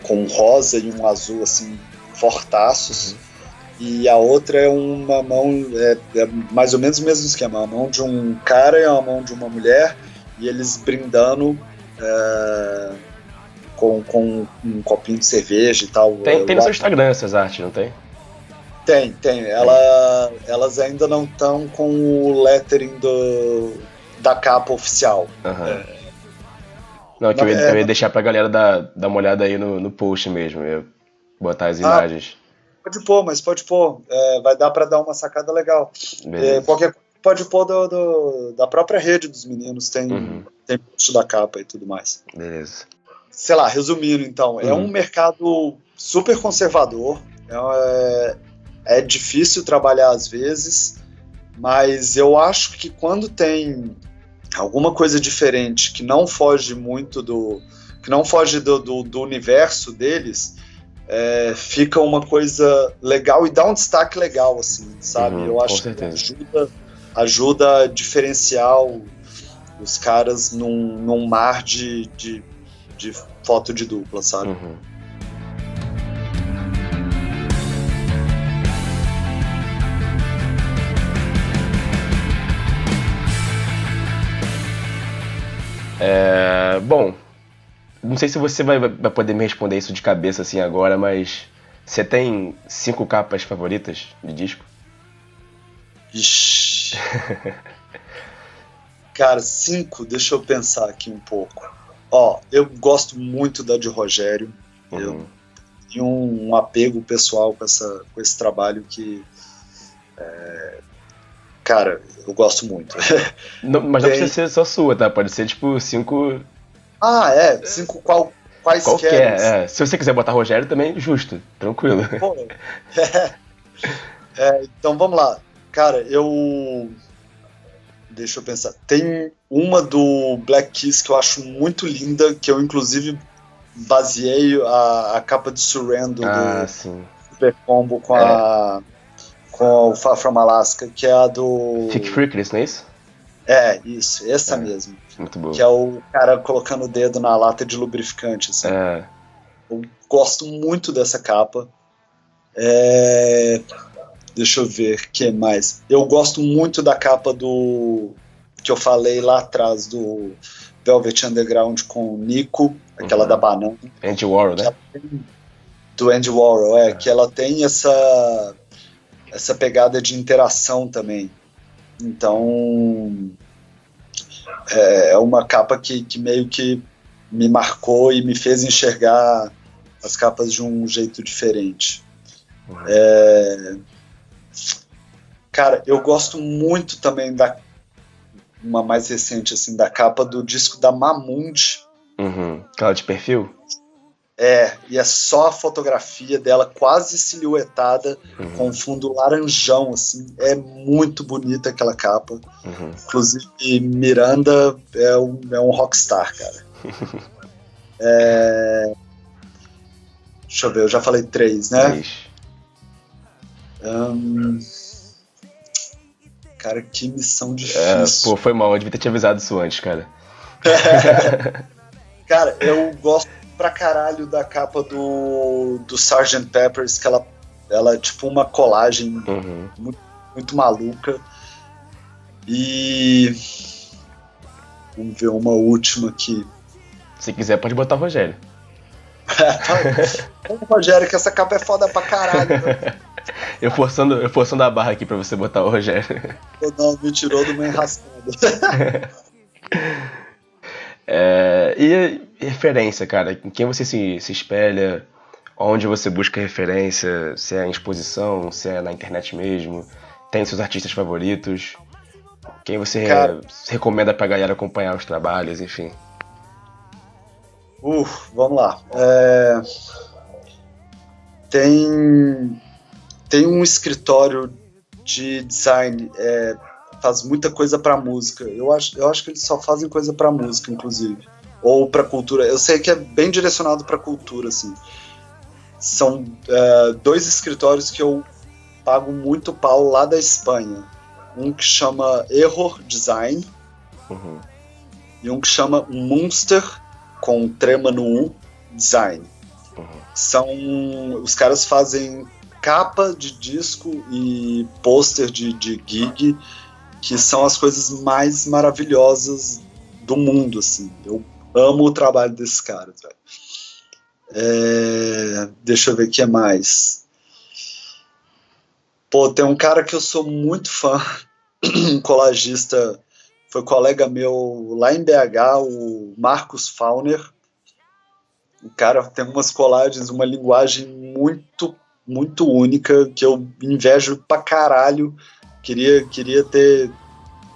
com um rosa e um azul, assim, fortaços, e a outra é uma mão, mais ou menos o mesmo esquema, a mão de um cara e a mão de uma mulher, e eles brindando com um copinho de cerveja e tal. Tem no seu Instagram essas artes, não tem? Tem. Elas ainda não estão com o lettering da capa oficial. Não, que eu ia deixar pra galera dar uma olhada aí no post mesmo, eu ia botar as imagens. Pode pôr. Vai dar pra dar uma sacada legal. Qualquer coisa pode pôr da própria rede dos meninos, tem post da capa e tudo mais. Beleza. Sei lá, resumindo então, é um mercado super conservador, é difícil trabalhar às vezes, mas eu acho que quando tem alguma coisa diferente que não foge muito do universo deles, fica uma coisa legal e dá um destaque legal, assim, sabe? Eu acho que ajuda a diferenciar os caras num mar de foto de dupla, sabe? Bom, não sei se você vai poder me responder isso de cabeça assim agora, mas você tem 5 capas favoritas de disco? Ixi. Cara, 5, deixa eu pensar aqui um pouco. Eu gosto muito da de Rogério. Eu tenho um apego pessoal com esse trabalho que, cara, eu gosto muito. Não, mas não precisa ser só sua, tá? Pode ser tipo 5. 5 quaisquer. Qualquer. Se você quiser botar Rogério também, justo, tranquilo. Então vamos lá. Cara, deixa eu pensar. Tem uma do Black Keys que eu acho muito linda, que eu inclusive baseei a capa de Surrender do Super Combo com o Far From Alaska, que é a do... Fique Freakless, não é isso? Isso, essa mesmo. Muito boa. Que é o cara colocando o dedo na lata de lubrificante, assim. Eu gosto muito dessa capa. Deixa eu ver, o que mais? Eu gosto muito da capa que eu falei lá atrás, do Velvet Underground com o Nico, aquela da banana. Andy Warhol, né? Do Andy Warhol, que ela tem essa pegada de interação também. Então, é uma capa que meio que me marcou e me fez enxergar as capas de um jeito diferente. Cara, eu gosto muito também uma mais recente, assim, da capa do disco da Mamundi. Aquela de perfil? E é só a fotografia dela quase silhuetada, com um fundo laranjão, assim. É muito bonita aquela capa. Inclusive, Miranda é um rockstar, cara. Deixa eu ver, eu já falei 3, né? 3. Cara, que missão difícil. Foi mal, eu devia ter te avisado isso antes, cara. Cara, eu gosto pra caralho da capa do Sgt. Peppers, que ela é tipo uma colagem muito, muito maluca. E vamos ver uma última aqui. Se quiser, pode botar o Rogério. Rogério, que essa capa é foda pra caralho. Eu forçando a barra aqui pra você botar o Rogério. Não, me tirou do meu enrascado. E referência, cara? Em quem você se espelha? onde você busca referência, se é em exposição, se é na internet mesmo, tem seus artistas favoritos, quem você Cara, recomenda pra galera acompanhar os trabalhos, enfim. vamos lá. Tem, tem um escritório de design, faz muita coisa pra música. Eu acho que eles só fazem coisa pra música, inclusive. Ou pra cultura. Eu sei que é bem direcionado pra cultura, assim. São dois escritórios que eu pago muito pau lá da Espanha. Um que chama Error Design Uhum. e um que chama Munster, com trema no U, Design. Os caras fazem capa de disco e pôster de gig, que são as coisas mais maravilhosas do mundo, assim. Eu amo o trabalho desses caras, velho. Deixa eu ver o que é mais. Pô, tem um cara que eu sou muito fã, um colagista, foi colega meu lá em BH, o Marcos Fauner. O cara tem umas colagens, uma linguagem muito, muito única, que eu invejo pra caralho. Queria ter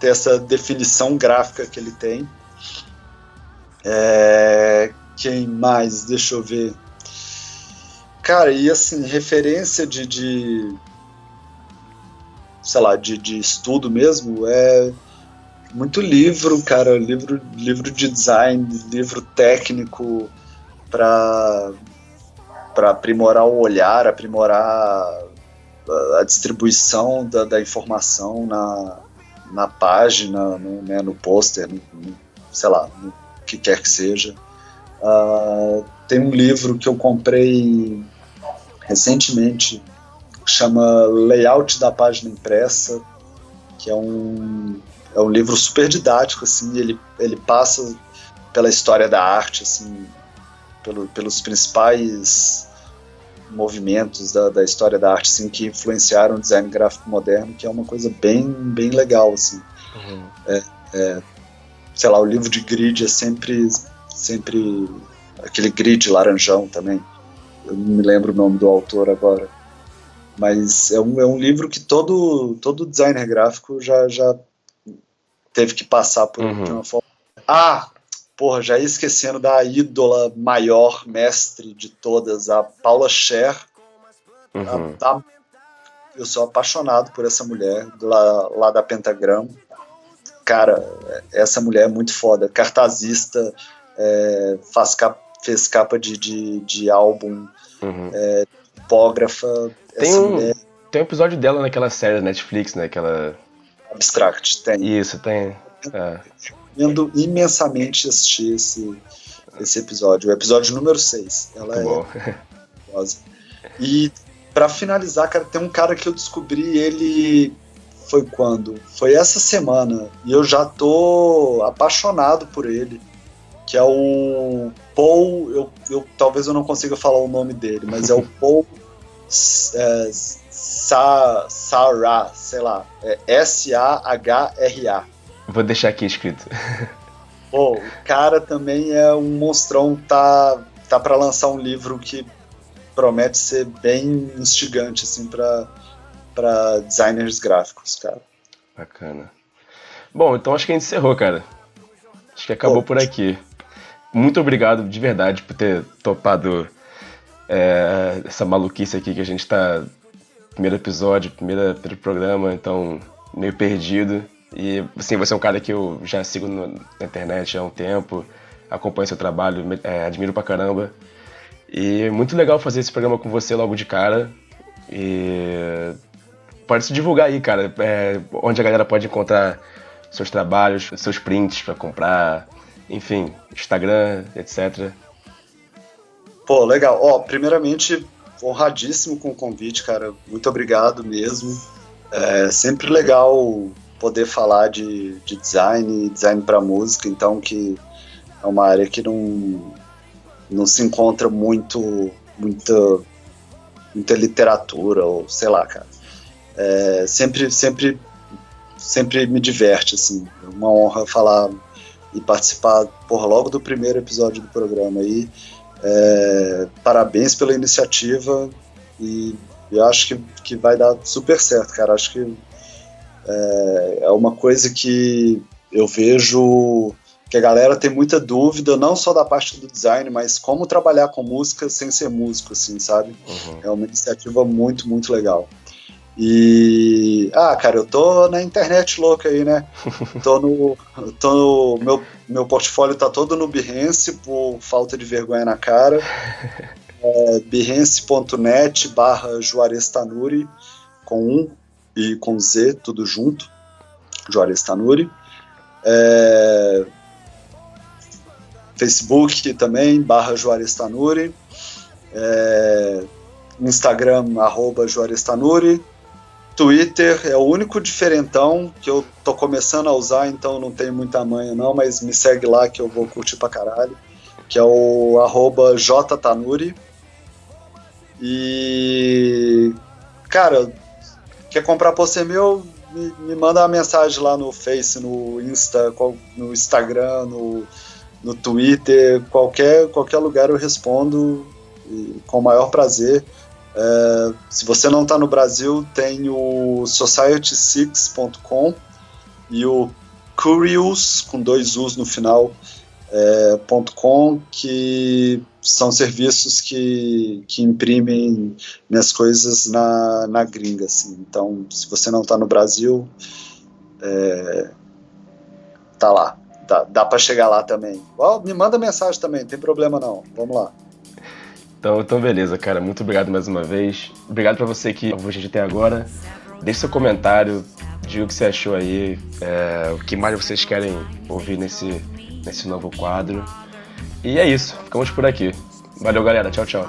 essa definição gráfica que ele tem. Quem mais? Deixa eu ver. Cara, e assim, referência sei lá, de estudo mesmo, muito livro, cara, livro de design, livro técnico para aprimorar o olhar, aprimorar a distribuição da informação na página, no pôster, sei lá, no que quer que seja. Tem um livro que eu comprei recentemente, que chama Layout da Página Impressa, que é um livro super didático, assim, ele passa pela história da arte, assim, pelos principais movimentos da história da arte, assim, que influenciaram o design gráfico moderno, que é uma coisa bem, bem legal, assim. Uhum. Sei lá, o livro de grid é sempre aquele grid laranjão também. Eu não me lembro o nome do autor agora. Mas é um livro que todo designer gráfico já teve que passar por de uma forma. Porra, já ia esquecendo da ídola maior, mestre de todas, a Paula Scher. Uhum. Eu sou apaixonado por essa mulher, lá da Pentagram. Cara, essa mulher é muito foda. Cartazista, fez capa de álbum, tipógrafa. Tem um episódio dela naquela série da Netflix, né? Aquela... Abstract, tem. Isso, tem. Recomendo imensamente assistir esse episódio, o episódio número 6. Ela muito bom. Maravilhosa. E pra finalizar, cara, tem um cara que eu descobri, ele foi quando? Foi essa semana, e eu já tô apaixonado por ele, que é o Paul, talvez eu não consiga falar o nome dele, mas é o Paul Sahra, sei lá, Sahra. Vou deixar aqui escrito. Pô, o cara também é um monstrão, tá pra lançar um livro que promete ser bem instigante, assim, pra designers gráficos, cara. Bacana. Bom, então acho que a gente encerrou, cara. Acho que acabou por aqui. Muito obrigado, de verdade, por ter topado essa maluquice aqui que a gente tá... Primeiro episódio, primeiro programa, então meio perdido. E assim, você é um cara que eu já sigo na internet há um tempo, acompanho seu trabalho, admiro pra caramba. E muito legal fazer esse programa com você logo de cara. E pode se divulgar aí, cara, onde a galera pode encontrar seus trabalhos, seus prints pra comprar, enfim, Instagram, etc. Pô, legal. Primeiramente, honradíssimo com o convite, cara. Muito obrigado mesmo. É sempre legal poder falar de design para música, então, que é uma área que não se encontra muita literatura, ou sei lá, cara. Sempre me diverte, assim. É uma honra falar e participar, logo do primeiro episódio do programa aí. Parabéns pela iniciativa e eu acho que vai dar super certo, cara. Acho que é uma coisa que eu vejo que a galera tem muita dúvida, não só da parte do design, mas como trabalhar com música sem ser músico, assim, sabe? É uma iniciativa muito, muito legal. E, cara, eu tô na internet louca aí, né? Meu portfólio tá todo no Behance, por falta de vergonha na cara. Behance.net/Juarez Tanuri, com 1 e com Z, tudo junto, Juarez Tanuri. Facebook também, /Juarez Tanuri. Instagram, @Juarez Tanuri. Twitter é o único diferentão que eu tô começando a usar, então não tenho muita manha não, mas me segue lá que eu vou curtir pra caralho, que é o @JTanuri. E, cara, quer comprar pôster meu, me manda uma mensagem lá no Face, no Insta, no Instagram, no Twitter, qualquer lugar eu respondo com o maior prazer. Se você não está no Brasil, tem o society6.com e o Curious, com 2 U's no final, .com, que são serviços que imprimem minhas coisas na gringa, assim. Então, se você não está no Brasil, tá lá, dá para chegar lá também. Me manda mensagem também, não tem problema não, vamos lá. Então beleza, cara, muito obrigado mais uma vez. Obrigado pra você que ouviu a gente até agora. Deixe seu comentário, diga o que você achou aí, o que mais vocês querem ouvir nesse novo quadro. E é isso, ficamos por aqui. Valeu, galera, tchau, tchau.